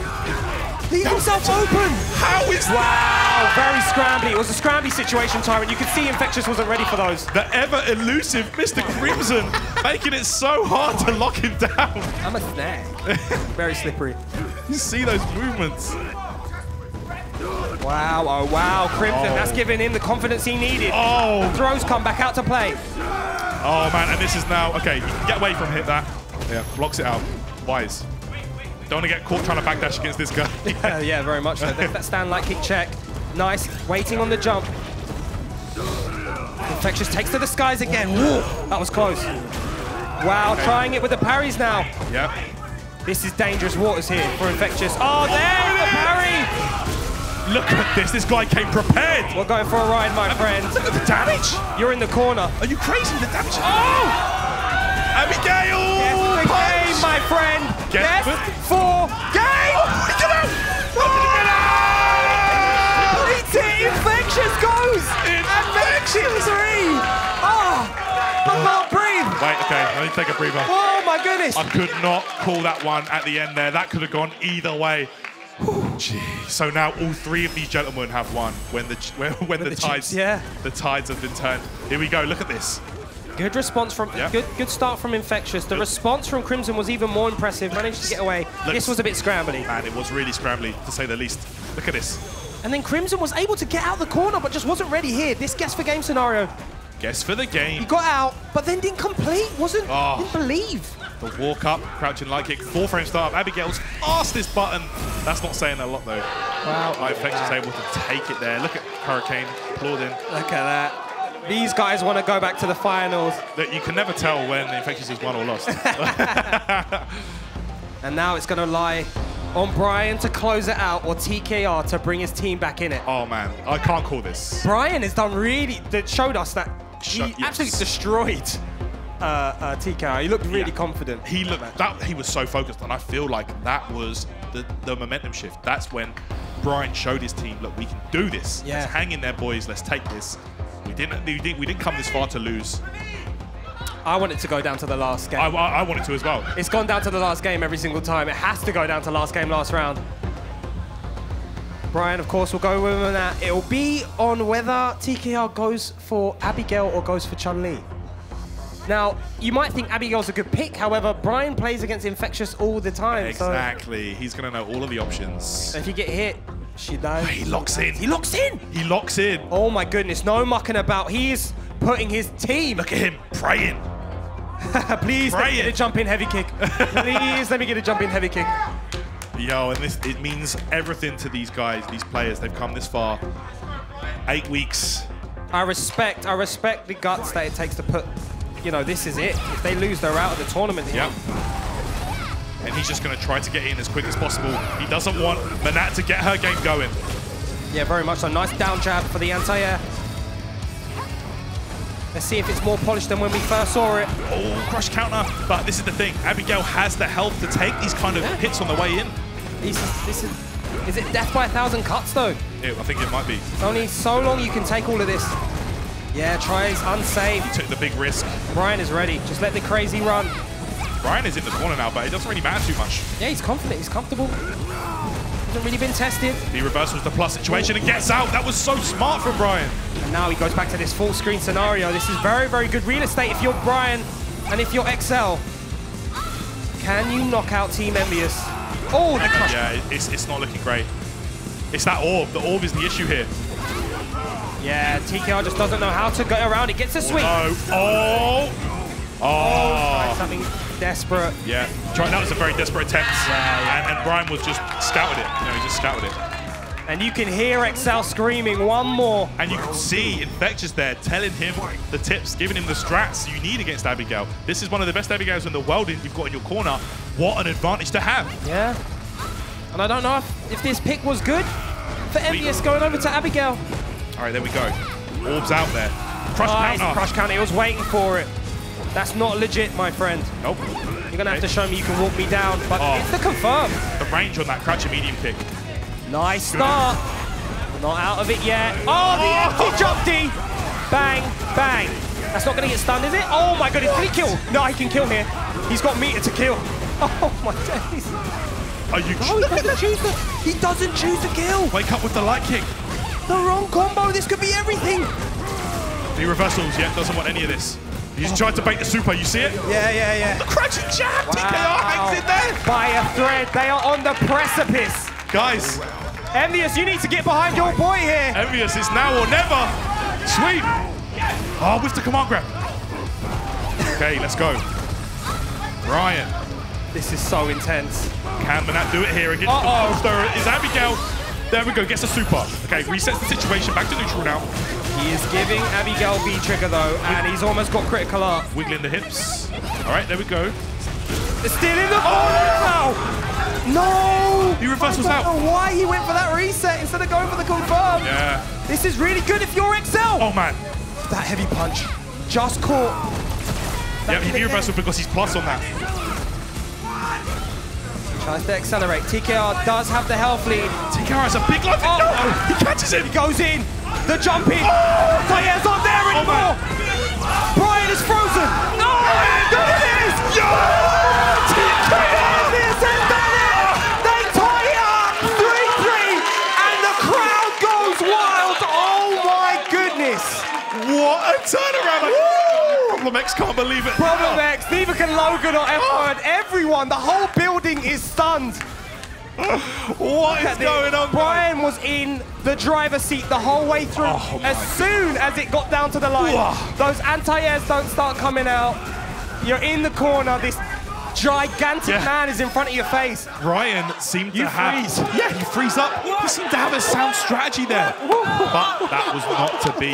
Leave himself open. How is Wow, very scrambly. It was a scrambly situation, Tyrant. You could see Infectious wasn't ready for those. The ever-elusive Mr. Crimson making it so hard to lock him down. I'm a snag. Very slippery. You see those movements. Wow, oh wow, Crimson, that's giving him the confidence he needed. Oh! Throws come back out to play. Oh, man, and this is now, okay, get away from hit that. Yeah, blocks it out. Wise. Don't want to get caught trying to backdash against this guy. Yeah, very much so. There's that stand light kick check. Nice, waiting on the jump. Infectious takes to the skies again. Woo, that was close. Wow, trying it with the parries now. Yep. This is dangerous waters here for Infectious. Oh, there, the parry! Look at this guy came prepared. We're going for a ride, my friend. Look at the damage. You're in the corner. Are you crazy? The damage. Oh! Abigail! Guess the game, my friend. Guess for game. Get out! It's it. Infectious goes. Infectious 3. Oh, I can't breathe. Wait, okay, let me take a breather. Oh my goodness. I could not call that one at the end there. That could have gone either way. Gee. So now all three of these gentlemen have won when the tides the tides have been turned. Here we go. Look at this. Good response from good start from Infectious. The response from Crimson was even more impressive. Managed to get away. This was a bit scrambly. Man, it was really scrambly to say the least. Look at this. And then Crimson was able to get out the corner, but just wasn't ready here. This guess for game scenario. Guess for the game. He got out, but then didn't complete. Didn't believe. The walk up, crouching light kick, 4-frame startup. Abigail's fastest button. That's not saying a lot though. Wow. Infectious able to take it there. Look at Hurricane applauding. Look at that. These guys want to go back to the finals. You can never tell when Infectious has won or lost. And now it's going to lie on Brian to close it out or TKR to bring his team back in it. Oh man, I can't call this. Brian has done that showed us that he absolutely destroyed TKR. He looked really confident. He was so focused, and I feel like that was the momentum shift. That's when Brian showed his team, look, we can do this. Yeah. Let's hang in there, boys. Let's take this. We didn't come this far to lose. I want it to go down to the last game. I want it to as well. It's gone down to the last game every single time. It has to go down to last game, last round. Brian, of course, will go with him on that. It'll be on whether TKR goes for Abigail or goes for Chun-Li. Now, you might think Abigail's a good pick. However, Brian plays against Infectious all the time. Exactly. So he's going to know all of the options. If you get hit, she dies. He locks in. He locks in. He locks in. Oh, my goodness. No mucking about. He is putting his team. Look at him praying. Please let me get a jump-in heavy kick. Please let me get a jump-in heavy kick. Yo, and it means everything to these guys, these players. They've come this far. 8 weeks. I respect the guts that it takes to put, this is it. If they lose, they're out of the tournament here. Yep. And he's just going to try to get in as quick as possible. He doesn't want Manat to get her game going. Yeah, very much so. Nice down jab for the anti-air. Let's see if it's more polished than when we first saw it. Oh, crush counter. But this is the thing. Abigail has the health to take these kind of hits on the way in. Is it death by 1,000 cuts, though? I think it might be. Only so long you can take all of this. Yeah, tries unsafe. He took the big risk. Brian is ready. Just let the crazy run. Brian is in the corner now, but it doesn't really matter too much. Yeah, he's confident. He's comfortable. Hasn't really been tested. The reversal is the plus situation and gets out. That was so smart from Brian. And now he goes back to this full screen scenario. This is very, very good real estate if you're Brian and if you're XL. Can you knock out Team Envyus? Oh, the crush. Yeah, it's not looking great. It's that orb. The orb is the issue here. Yeah, TKR just doesn't know how to go around it. Gets a sweep. Oh, tried something desperate. Yeah, that was a very desperate attempt. And Brian was just scouted it. He just scouted it. And you can hear XL screaming, one more. And you can see Infectious there telling him the tips, giving him the strats you need against Abigail. This is one of the best Abigails in the world you've got in your corner. What an advantage to have. Yeah. And I don't know if this pick was good for Envyus going over to Abigail. All right, there we go. Orbs out there. Crush counter. Crush counter. He was waiting for it. That's not legit, my friend. Nope. You're going to have to show me you can walk me down, but it's the confirm. The range on that crouching medium kick. Nice start. Not out of it yet. Oh, the empty jump D. Bang, bang. That's not going to get stunned, is it? Oh my goodness, can he kill? No, he can kill here. He's got meter to kill. Oh my days. Are you he doesn't choose to kill. Wake up with the light kick. The wrong combo. This could be everything. The reversals, doesn't want any of this. He's tried to bait the super, you see it? Yeah. The crouching jab, TKR hangs in there. By a thread, they are on the precipice. Guys. Envyus, you need to get behind your boy here. Envyus, it's now or never. Sweep. Oh, with the command grab. Okay, let's go. Brian. This is so intense. Can Manat do it here against the monster? Is Abigail? There we go, gets a super. Okay, resets the situation, back to neutral now. He is giving Abigail V-trigger though, and he's almost got critical art. Wiggling the hips. All right, there we go. It's still in the No! The reversal's out. I don't know why he went for that reset instead of going for the confirm. Yeah. This is really good if you're XL. Oh man. That heavy punch. Just caught. Yeah, he reversal because he's plus on that. Tries to accelerate. TKR does have the health lead. TKR has a big life. No! He catches him. He goes in. The jump in. Tayer's not there anymore. Brian is frozen. No! There it is! Yo! TKR has done it! They tie it up 3-3 and the crowd goes wild. Oh my goodness. What a turnaround. Problem X can't believe it. Problem X, neither can Logan or F1. Everyone, the whole building is stunned. What is going on? Brian was in the driver's seat the whole way through. As soon as it got down to the line, those anti-airs don't start coming out. You're in the corner. This gigantic man is in front of your face. Brian seemed to have... Yeah, he frees up. He seemed to have a sound strategy there. But that was not to be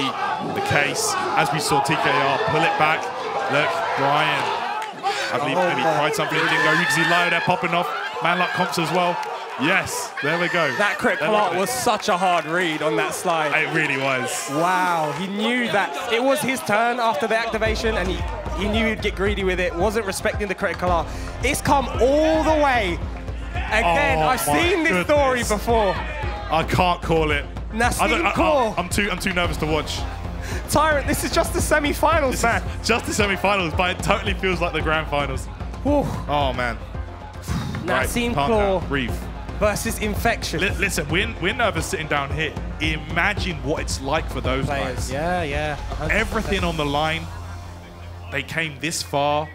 the case. As we saw TKR pull it back. Look, Brian. I believe maybe tried something. It didn't go. You can see Lyo there popping off. Man like comps as well. Yes, there we go. That critical art was such a hard read on that slide. It really was. Wow, he knew that it was his turn after the activation and he knew he'd get greedy with it, wasn't respecting the critical art. It's come all the way. Again, I've seen this story before. I can't call it. Nassim-Claw. I'm too nervous to watch. Tyrant, this is just the semi-finals, man. Just the semi-finals, but it totally feels like the grand finals. Whew. Oh, man. Nassim-Claw breathe. versus Infexious. Listen, we're nervous sitting down here. Imagine what it's like for those guys. Yeah. 100%. Everything on the line. They came this far.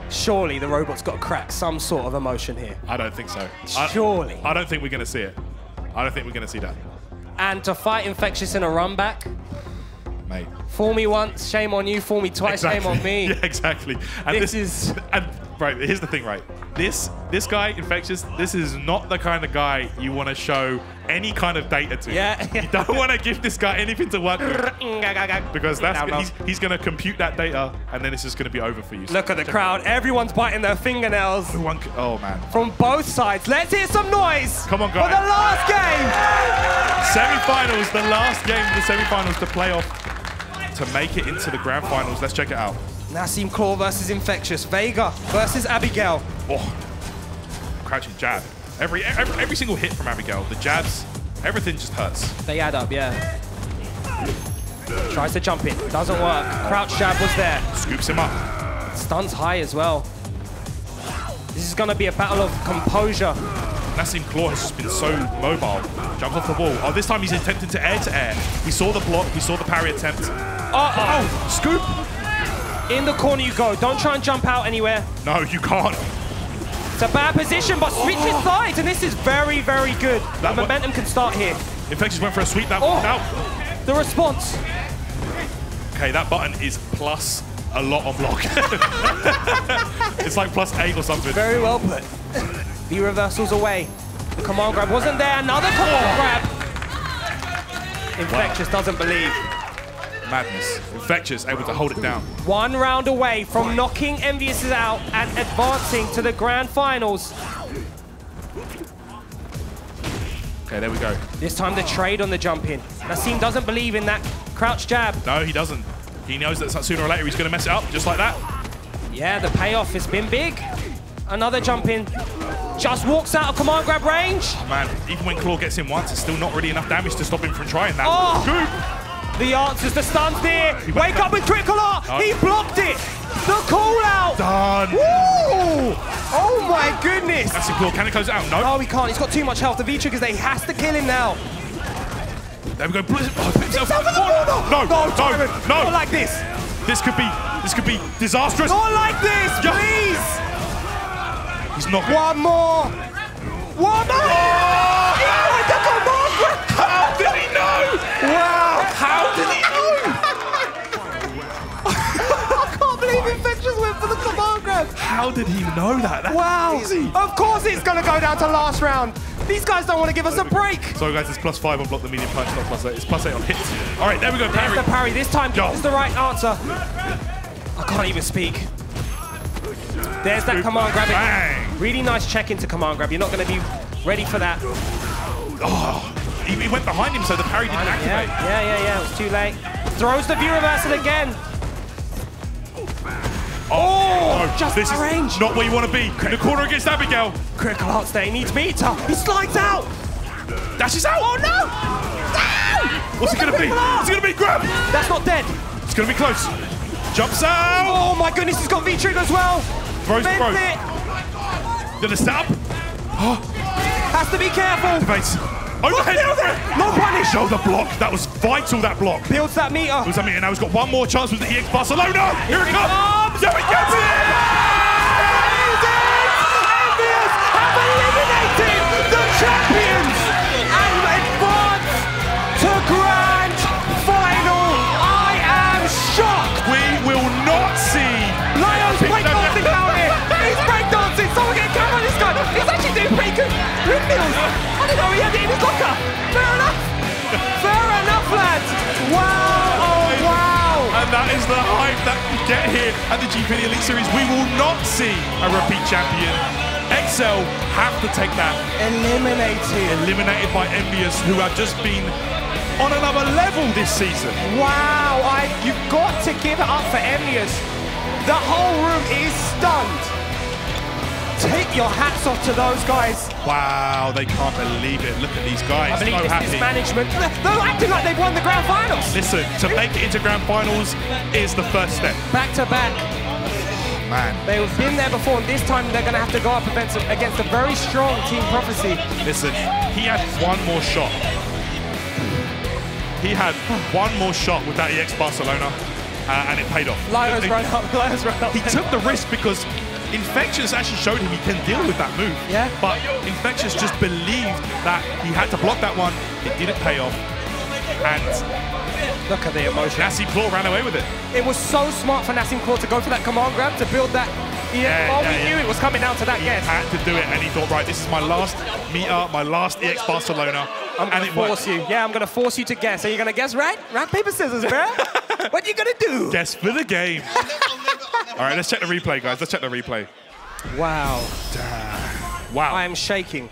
Surely the robot's got to crack some sort of emotion here. I don't think so. Surely. I don't think we're going to see it. I don't think we're going to see that. And to fight Infexious in a run back, mate. Fool me once, shame on you. Fool me twice, shame on me. Yeah, exactly. And right, here's the thing, right? This guy, Infectious, this is not the kind of guy you want to show any kind of data to. Yeah. You don't want to give this guy anything to work with because he's going to compute that data and then it's just going to be over for you. Look at the crowd. Everyone's biting their fingernails. Oh, man. From both sides. Let's hear some noise. Come on, guys. For the last game. Semi-finals, the last game of the semi-finals to play off to make it into the grand finals. Let's check it out. Nassim-Claw versus Infectious. Vega versus Abigail. Oh, crouching jab. Every single hit from Abigail, the jabs, everything just hurts. They add up, yeah. Tries to jump in, doesn't work. Crouch jab was there. Scoops him up. Stuns high as well. This is going to be a battle of composure. Nassim-Claw has just been so mobile. Jumps off the wall. Oh, this time he's attempting to air. We saw the block, we saw the parry attempt. Oh, scoop. In the corner you go. Don't try and jump out anywhere. No, you can't. It's a bad position, but switches sides, and this is very, very good. The momentum can start here. Infectious went for a sweep that one out. The response. Okay, that button is plus a lot on block. It's like +8 or something. Very well put. The reversals away. The command grab wasn't there. Another command grab. Infectious doesn't believe. Madness. Infectious able to hold it down. 1 round away from knocking Envyus out and advancing to the grand finals. Okay, there we go. This time the trade on the jump in. Nassim doesn't believe in that crouch jab. No, he doesn't. He knows that sooner or later he's going to mess it up, just like that. Yeah, the payoff has been big. Another jump in. Just walks out of command grab range. Oh, man, even when Claw gets in once, it's still not really enough damage to stop him from trying that. Oh! Scoop! The answers, the stuns there. Wake up with critical art. He blocked it. The call out. Done. Woo! Oh my goodness. That's a Claw. Can it close it out? No. No, he can't. He's got too much health. The V-triggers there. He has to kill him now. There we go. No. Not like this. This could be disastrous. Not like this, please. He's not. One more. One more. Oh! Yeah, with the command grab. How did he know? Wow. How did he know? I can't believe Infectious went for the command grab. How did he know that? That's crazy. Of course it's going to go down to last round. These guys don't want to give us a break. Sorry guys, it's +5 on block the medium punch, not +8. It's +8 on hits. All right, there we go, parry. There's the parry. This time is the right answer. I can't even speak. There's that command grab. Bang. Really nice check into command grab. You're not going to be ready for that. Oh, he went behind him, so the parry didn't activate. Yeah. It was too late. Throws the view reversal again. Oh, just this range. Is not where you want to be. In the corner against Abigail. Critical heart stay. He needs meter. He slides out. Dashes out. Oh no! What's it going to be? It's going to be grab. That's not dead. It's going to be close. Jumps out. Oh my goodness, he's got V-trigger as well. Throws the throw. Going to set up. Has to be careful. Debates. Overhead. No punish. Shoulder block. That was vital, that block. Builds that meter. Builds that meter. Now he's got one more chance with the EX Barcelona. Here it comes. There it gets it. Envyus have eliminated the champions and advance to grand final. I am shocked. We will not see. Lion's breakdancing down here. He's breakdancing. Someone get a camera on this guy. He's actually doing pretty good windmills. I didn't know he had it in his locker. Fair enough. Fair enough, lads. Wow. Oh, wow. And that is the hype that we get here at the Gfinity Elite Series. We will not see a repeat champion. XL have to take that. Eliminated by Envyus, who have just been on another level this season. Wow, you've got to give it up for Envyus. The whole room is stunned. Take your hats off to those guys. Wow, they can't believe it. Look at these guys. I believe so happy. This management. They're acting like they've won the grand finals. Listen, to make it into grand finals is the first step. Back to back. Man. They've been there before, and this time they're going to have to go up against a very strong Team Prophecy. Listen, he had one more shot. He had one more shot with that EX Barcelona, and it paid off. Lion's run up. He took the risk because Infectious actually showed him he can deal with that move. Yeah. But Infectious just believed that he had to block that one. It didn't pay off. And look at the emotion. Nassim-Claw ran away with it. It was so smart for Nassim-Claw to go for that command grab to build that. We knew it was coming down to that. He had to do it, and he thought, right, this is my last meter, my last EX Barcelona. I'm going to force you. Yeah, I'm going to force you to guess. Are you going to guess right? Rock, paper, scissors, bro. What are you going to do? Guess for the game. All right, let's check the replay, guys. Let's check the replay. Wow. Wow. I am shaking.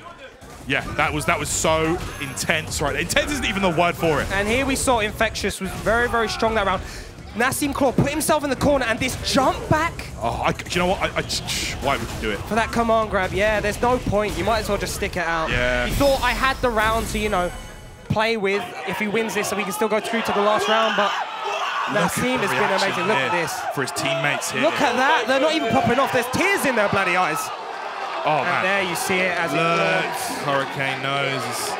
Yeah, that was so intense, right? Intense isn't even the word for it. And here we saw Infectious was very, very strong that round. Nassim-Claw put himself in the corner and this jump back. Oh, you know what? Why would you do it? For that command grab, yeah, there's no point. You might as well just stick it out. Yeah. He thought I had the round to, you know, play with if he wins this so we can still go through to the last round, but Nassim has been amazing. Look at this. For his teammates here. Look at that. They're not even popping off. There's tears in their bloody eyes. Oh, and man. there you see it as it works. Hurricane knows.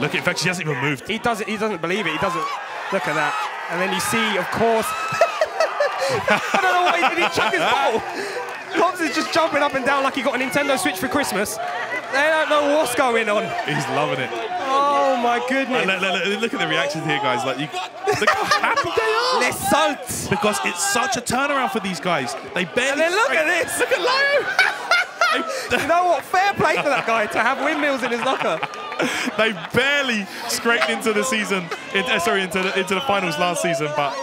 Look, in fact, he hasn't even moved. He doesn't believe it. He doesn't. Look at that. And then you see, of course. I don't know why he did. He chuck his bottle. Cobbs is just jumping up and down like he got a Nintendo Switch for Christmas. They don't know what's going on. He's loving it. Oh my goodness. Look at the reactions here, guys. Like, look how happy they are. They're soaked. Because it's such a turnaround for these guys. They barely. And then look at this. Look at Lyo. You know what? Fair play for that guy to have windmills in his locker. They barely scraped into the season. Into the finals last season, but.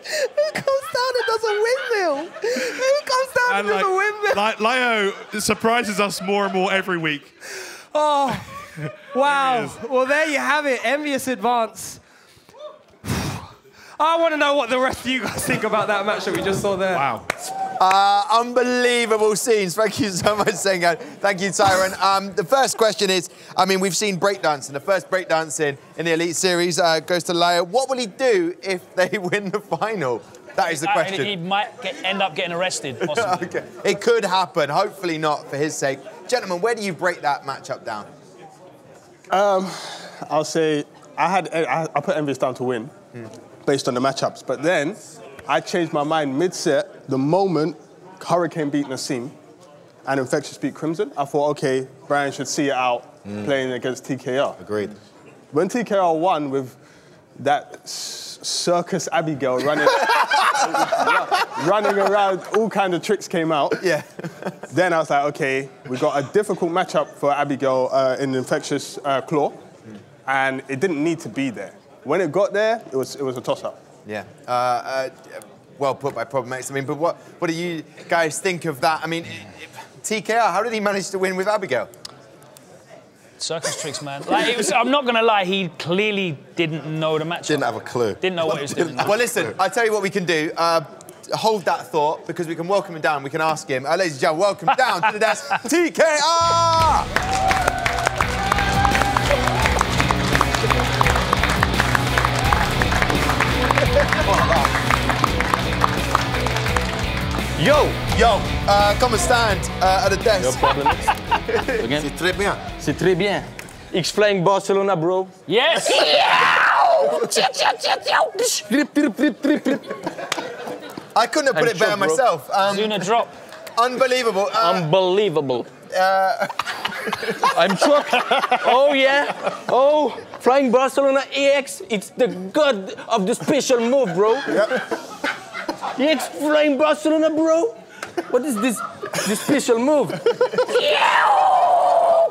Who comes down and does a windmill? Who comes down and does a windmill? Like Lyo surprises us more and more every week. Oh, wow. Well, there you have it. Envyus advance. I want to know what the rest of you guys think about that match that we just saw there. Wow. Unbelievable scenes. Thank you so much, Sengan. Thank you, Tyron. The first question is, I mean, we've seen breakdancing. The first breakdancing in the Elite Series goes to Lyo. What will he do if they win the final? That is the question. He might end up getting arrested, possibly. Okay. It could happen. Hopefully not, for his sake. Gentlemen, where do you break that matchup down? I'll say I put Envyus down to win. Based on the matchups. But then I changed my mind mid-set the moment Hurricane beat Nassim and Infexious beat Crimson. I thought, okay, Brian should see it out playing against TKR. Agreed. When TKR won with that circus Abigail running around, all kind of tricks came out. Yeah. Then I was like, okay, we got a difficult matchup for Abigail in Infectious Claw, and it didn't need to be there. When it got there, it was a toss-up. Yeah. Well put by Problemax. I mean, but what do you guys think of that? I mean, TKR, how did he manage to win with Abigail? Circus tricks, man. Like, I'm not going to lie, he clearly didn't know the match. Didn't have a clue. Didn't know what he was doing. Well, listen, I'll tell you what we can do. Hold that thought, because we can welcome him down. We can ask him. Ladies and gentlemen, welcome down to the desk, TKR! Yo, come and stand at the desk. No problem. C'est très bien. C'est très bien. X-Flying Barcelona, bro. Yes! I couldn't have put it better myself. Zuna drop. Unbelievable. Unbelievable. I'm shocked. Oh, yeah. Oh, Flying Barcelona EX. It's the god of the special move, bro. Yep. EX Flying Barcelona, bro. What is this special move?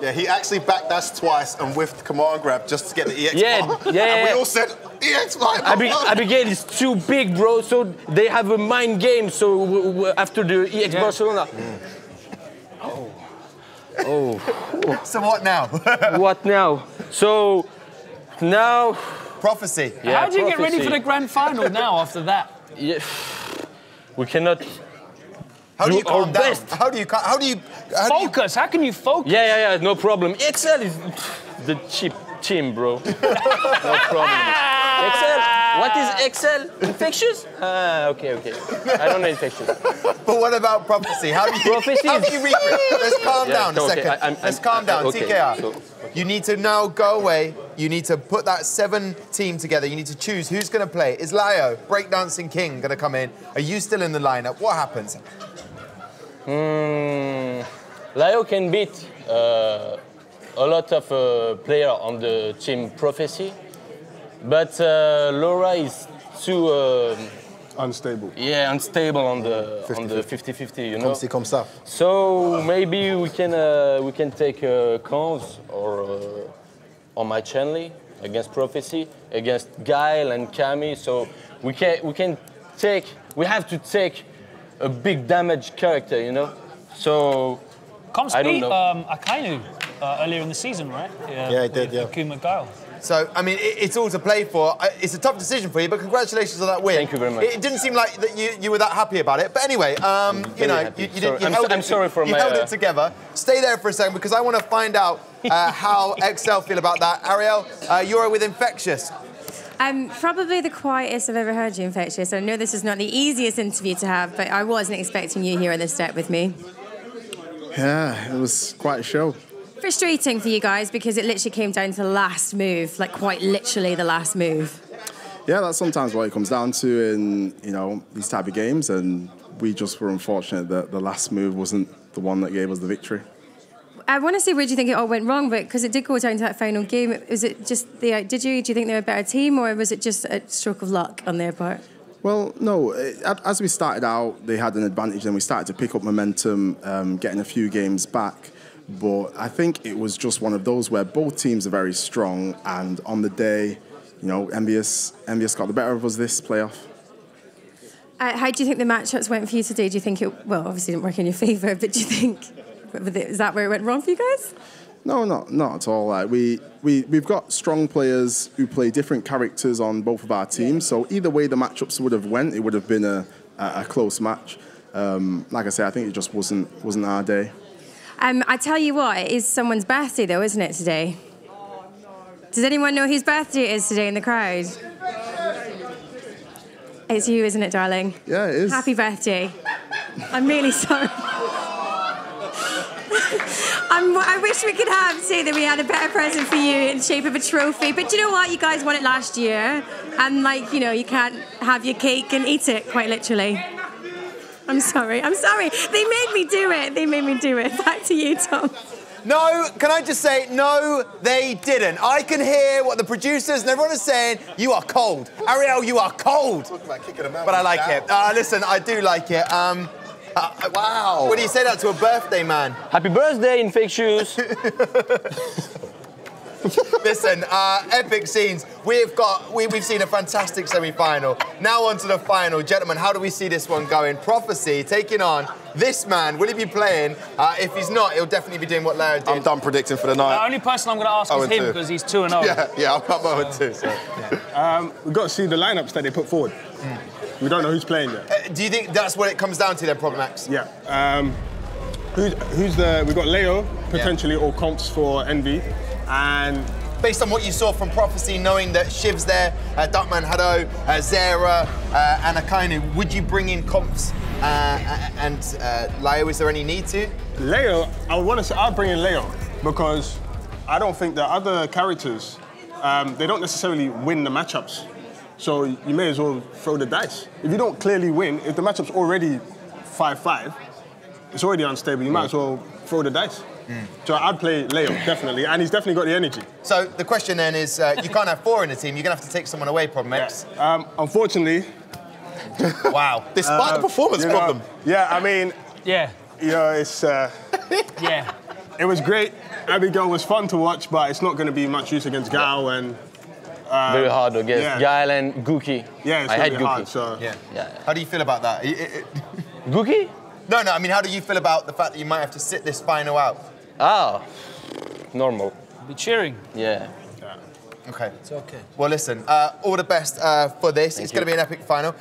Yeah, he actually backdashed twice and whiffed command grab just to get the EX bar. Yeah. And we all said, EX bar. Abigail is too big, bro, so they have a mind game, so after the EX Barcelona. Oh. So what now? What now? So, now... Prophecy. Yeah, how do you get ready for the grand final now after that? Yeah. We cannot... How do you calm down? How do you focus? How can you focus? Yeah, no problem. XL is the cheap team, bro. No problem. XL? What is XL? Infectious? Okay. I don't know Infectious. But what about Prophecy? How do you read it? Let's calm down a second. Let's calm down. Okay. TKR. You need to now go away. You need to put that 7 team together. You need to choose who's going to play. Is Lyo, Breakdancing King, going to come in? Are you still in the lineup? What happens? Lyo can beat a lot of players on the team Prophecy, but Laura is too unstable. Yeah, unstable on the 50-50, you know. Comme ça. So maybe we can take cons or on my channel against Prophecy, against Guile and Cammy. So we have to take a big damage character, you know. So Comps I don't beat know. Akainu. earlier in the season, right? Yeah, he did, yeah. Kuma Guile. So, I mean, it's all to play for. It's a tough decision for you, but congratulations on that win. Thank you very much. It didn't seem like that you were that happy about it. But anyway, you know, you held it together. Stay there for a second because I want to find out how XL feel about that. Ariel, you're with Infecxious. Probably the quietest I've ever heard you, Infecxious. I know this is not the easiest interview to have, but I wasn't expecting you here at this step with me. Yeah, it was quite a show. Frustrating for you guys because it literally came down to the last move, like quite literally the last move. Yeah, that's sometimes what it comes down to in, you know, these type of games, and we just were unfortunate that the last move wasn't the one that gave us the victory. I want to say where do you think it all went wrong, but because it did go down to that final game, is it just do you think they were a better team, or was it just a stroke of luck on their part? Well, no. As we started out, they had an advantage, and we started to pick up momentum, getting a few games back. But I think it was just one of those where both teams are very strong, and on the day, you know, Envyus got the better of us this playoff. How do you think the matchups went for you today? Do you think it, well, obviously didn't work in your favour, but do you think, is that where it went wrong for you guys? No, not at all. Like we've got strong players who play different characters on both of our teams, so either way the matchups would have went, it would have been a close match. Like I said, I think it just wasn't our day. I tell you what, it is someone's birthday though, isn't it, today? Does anyone know whose birthday it is today in the crowd? It's you, isn't it, darling? Yeah, it is. Happy birthday. I'm really sorry. I wish we could say that we had a better present for you in the shape of a trophy, but you know what? You guys won it last year, and like, you know, you can't have your cake and eat it, quite literally. I'm sorry. They made me do it. Back to you, Tom. No, can I just say, no, they didn't. I can hear what the producers and everyone is saying. You are cold. Ariel, you are cold. Talking about kicking them out. But I like it. Listen, I do like it. Wow. What do you say that to a birthday man? Happy birthday, Infecxious. Listen, epic scenes. We've seen a fantastic semi-final. Now on to the final. Gentlemen, how do we see this one going? Prophecy taking on this man. Will he be playing? If he's not, he'll definitely be doing what Lara did. I'm done predicting for the night. The only person I'm going to ask is him because he's 2-0. Yeah, I'm up 0-2. So. We've got to see the lineups that they put forward. We don't know who's playing yet. Do you think that's what it comes down to then, Problem Max? Yeah. We've got Leo, potentially, or comps for Envy. And based on what you saw from Prophecy, knowing that Shiv's there, Duckman, Hado, Zera, and Akainu, would you bring in comps and Leo? Is there any need to? Leo, I'd bring in Leo because I don't think the other characters, they don't necessarily win the matchups. So you may as well throw the dice. If you don't clearly win, if the matchup's already 5-5, it's already unstable, you might as well throw the dice. So I'd play Leo, definitely, and he's definitely got the energy. So the question then is, you can't have 4 in the team, you're going to have to take someone away, Problem X. Unfortunately... Wow. Despite the performance problem. Yeah, I mean... Yeah. You know, it's... yeah. It was great. Abigail was fun to watch, but it's not going to be much use against Gao and... Very hard against Guile and Gookie. Yeah, it's I had Gookie. Hard, so. Yeah. How do you feel about that? Gookie? No, I mean, how do you feel about the fact that you might have to sit this final out? Normal. Be cheering. Yeah. Okay. It's okay. Well, listen, all the best for this. It's going to be an epic final.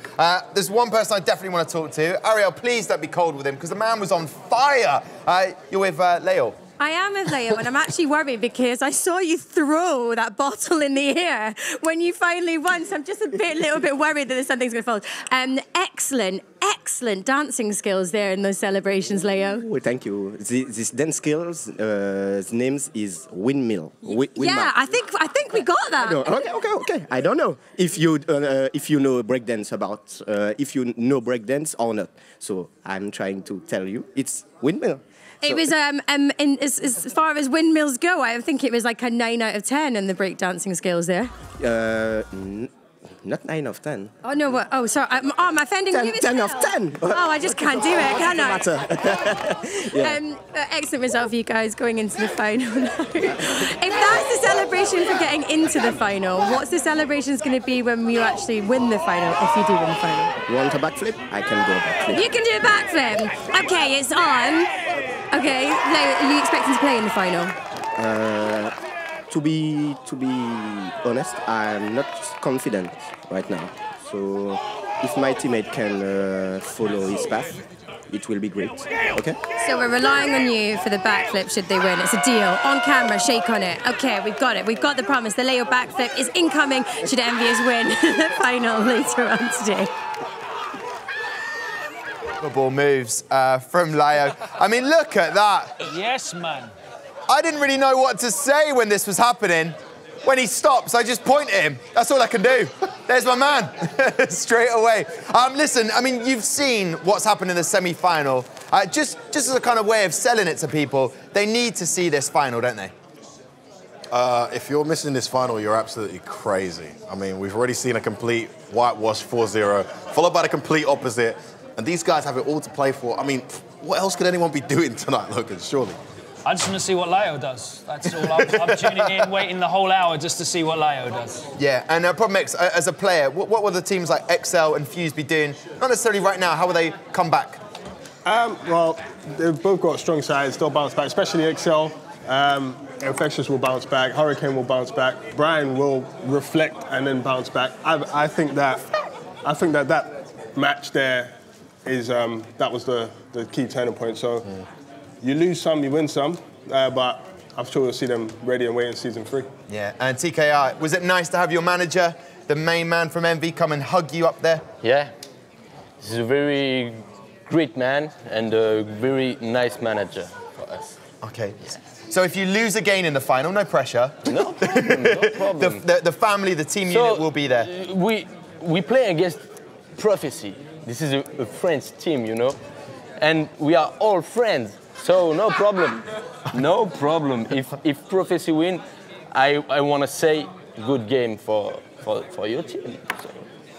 There's one person I definitely want to talk to. Ariel, please don't be cold with him, because the man was on fire. You're with Leo. I am with Leo, and I'm actually worried because I saw you throw that bottle in the air when you finally won, so I'm just a little bit worried that something's going to fall. Excellent dancing skills there in those celebrations, Leo. Oh, thank you. This dance skills, the name is windmill. Yeah, I think we got that. Okay. I don't know if you know breakdance if you know breakdance or not. So I'm trying to tell you, it's windmill. It was, as far as windmills go, I think it was like a 9 out of 10 in the breakdancing skills there. Not 9 of 10. Oh, no, what? Oh, sorry. I'm offending you. 10 of 10. Oh, I just can't do it, can I? Yeah. Excellent result for you guys going into the final now. If that's the celebration for getting into the final, what's the celebrations going to be when you actually win the final, if you do win the final? You want a backflip? I can do a backflip. You can do a backflip. Okay, it's on. Okay, are you expecting to play in the final? To be honest, I'm not confident right now. So if my teammate can follow his path, it will be great. Okay? So we're relying on you for the backflip should they win. It's a deal. On camera, shake on it. Okay, we've got it. We've got the promise. The Leo backflip is incoming should Envyus win the final later on today. Ball moves from Leo. I mean, look at that. Yes, man. I didn't really know what to say when this was happening. When he stops, I just point at him. That's all I can do. There's my man, straight away. Listen, I mean, you've seen what's happened in the semi-final. Just as a kind of way of selling it to people, they need to see this final, don't they? If you're missing this final, you're absolutely crazy. I mean, we've already seen a complete whitewash 4-0, followed by the complete opposite. And these guys have it all to play for. I mean, what else could anyone be doing tonight, Logan, surely? I just want to see what Leo does. That's all. I'm tuning in, waiting the whole hour just to see what Leo does. Yeah, and Problem X, as a player, what will the teams like XL and Fuse be doing? Not necessarily right now, how will they come back? Well, they've both got strong sides, they'll bounce back, especially XL. Infexious will bounce back, Hurricane will bounce back, Brian will reflect and then bounce back. I think that match there is that was the key turning point. So you lose some, you win some, but I'm sure we'll see them ready and wait in season 3. Yeah, and TKR, was it nice to have your manager, the main man from Envy, come and hug you up there? Yeah, he's a very great man and a very nice manager for us. Okay. Yeah. So if you lose again in the final, no pressure. No problem, no problem. the family, the team unit will be there. We play against Prophecy. This is a French team, you know, and we are all friends. So no problem, no problem. If Prophecy win, I want to say good game for your team. So.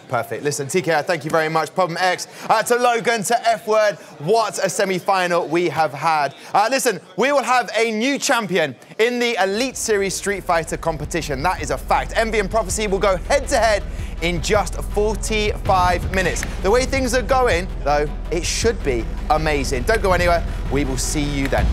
Perfect. Listen, TKR, thank you very much. Problem X, to Logan, to F-Word. What a semi-final we have had. Listen, we will have a new champion in the Elite Series Street Fighter competition. That is a fact. Envy and Prophecy will go head-to-head in just 45 minutes. The way things are going, though, it should be amazing. Don't go anywhere. We will see you then.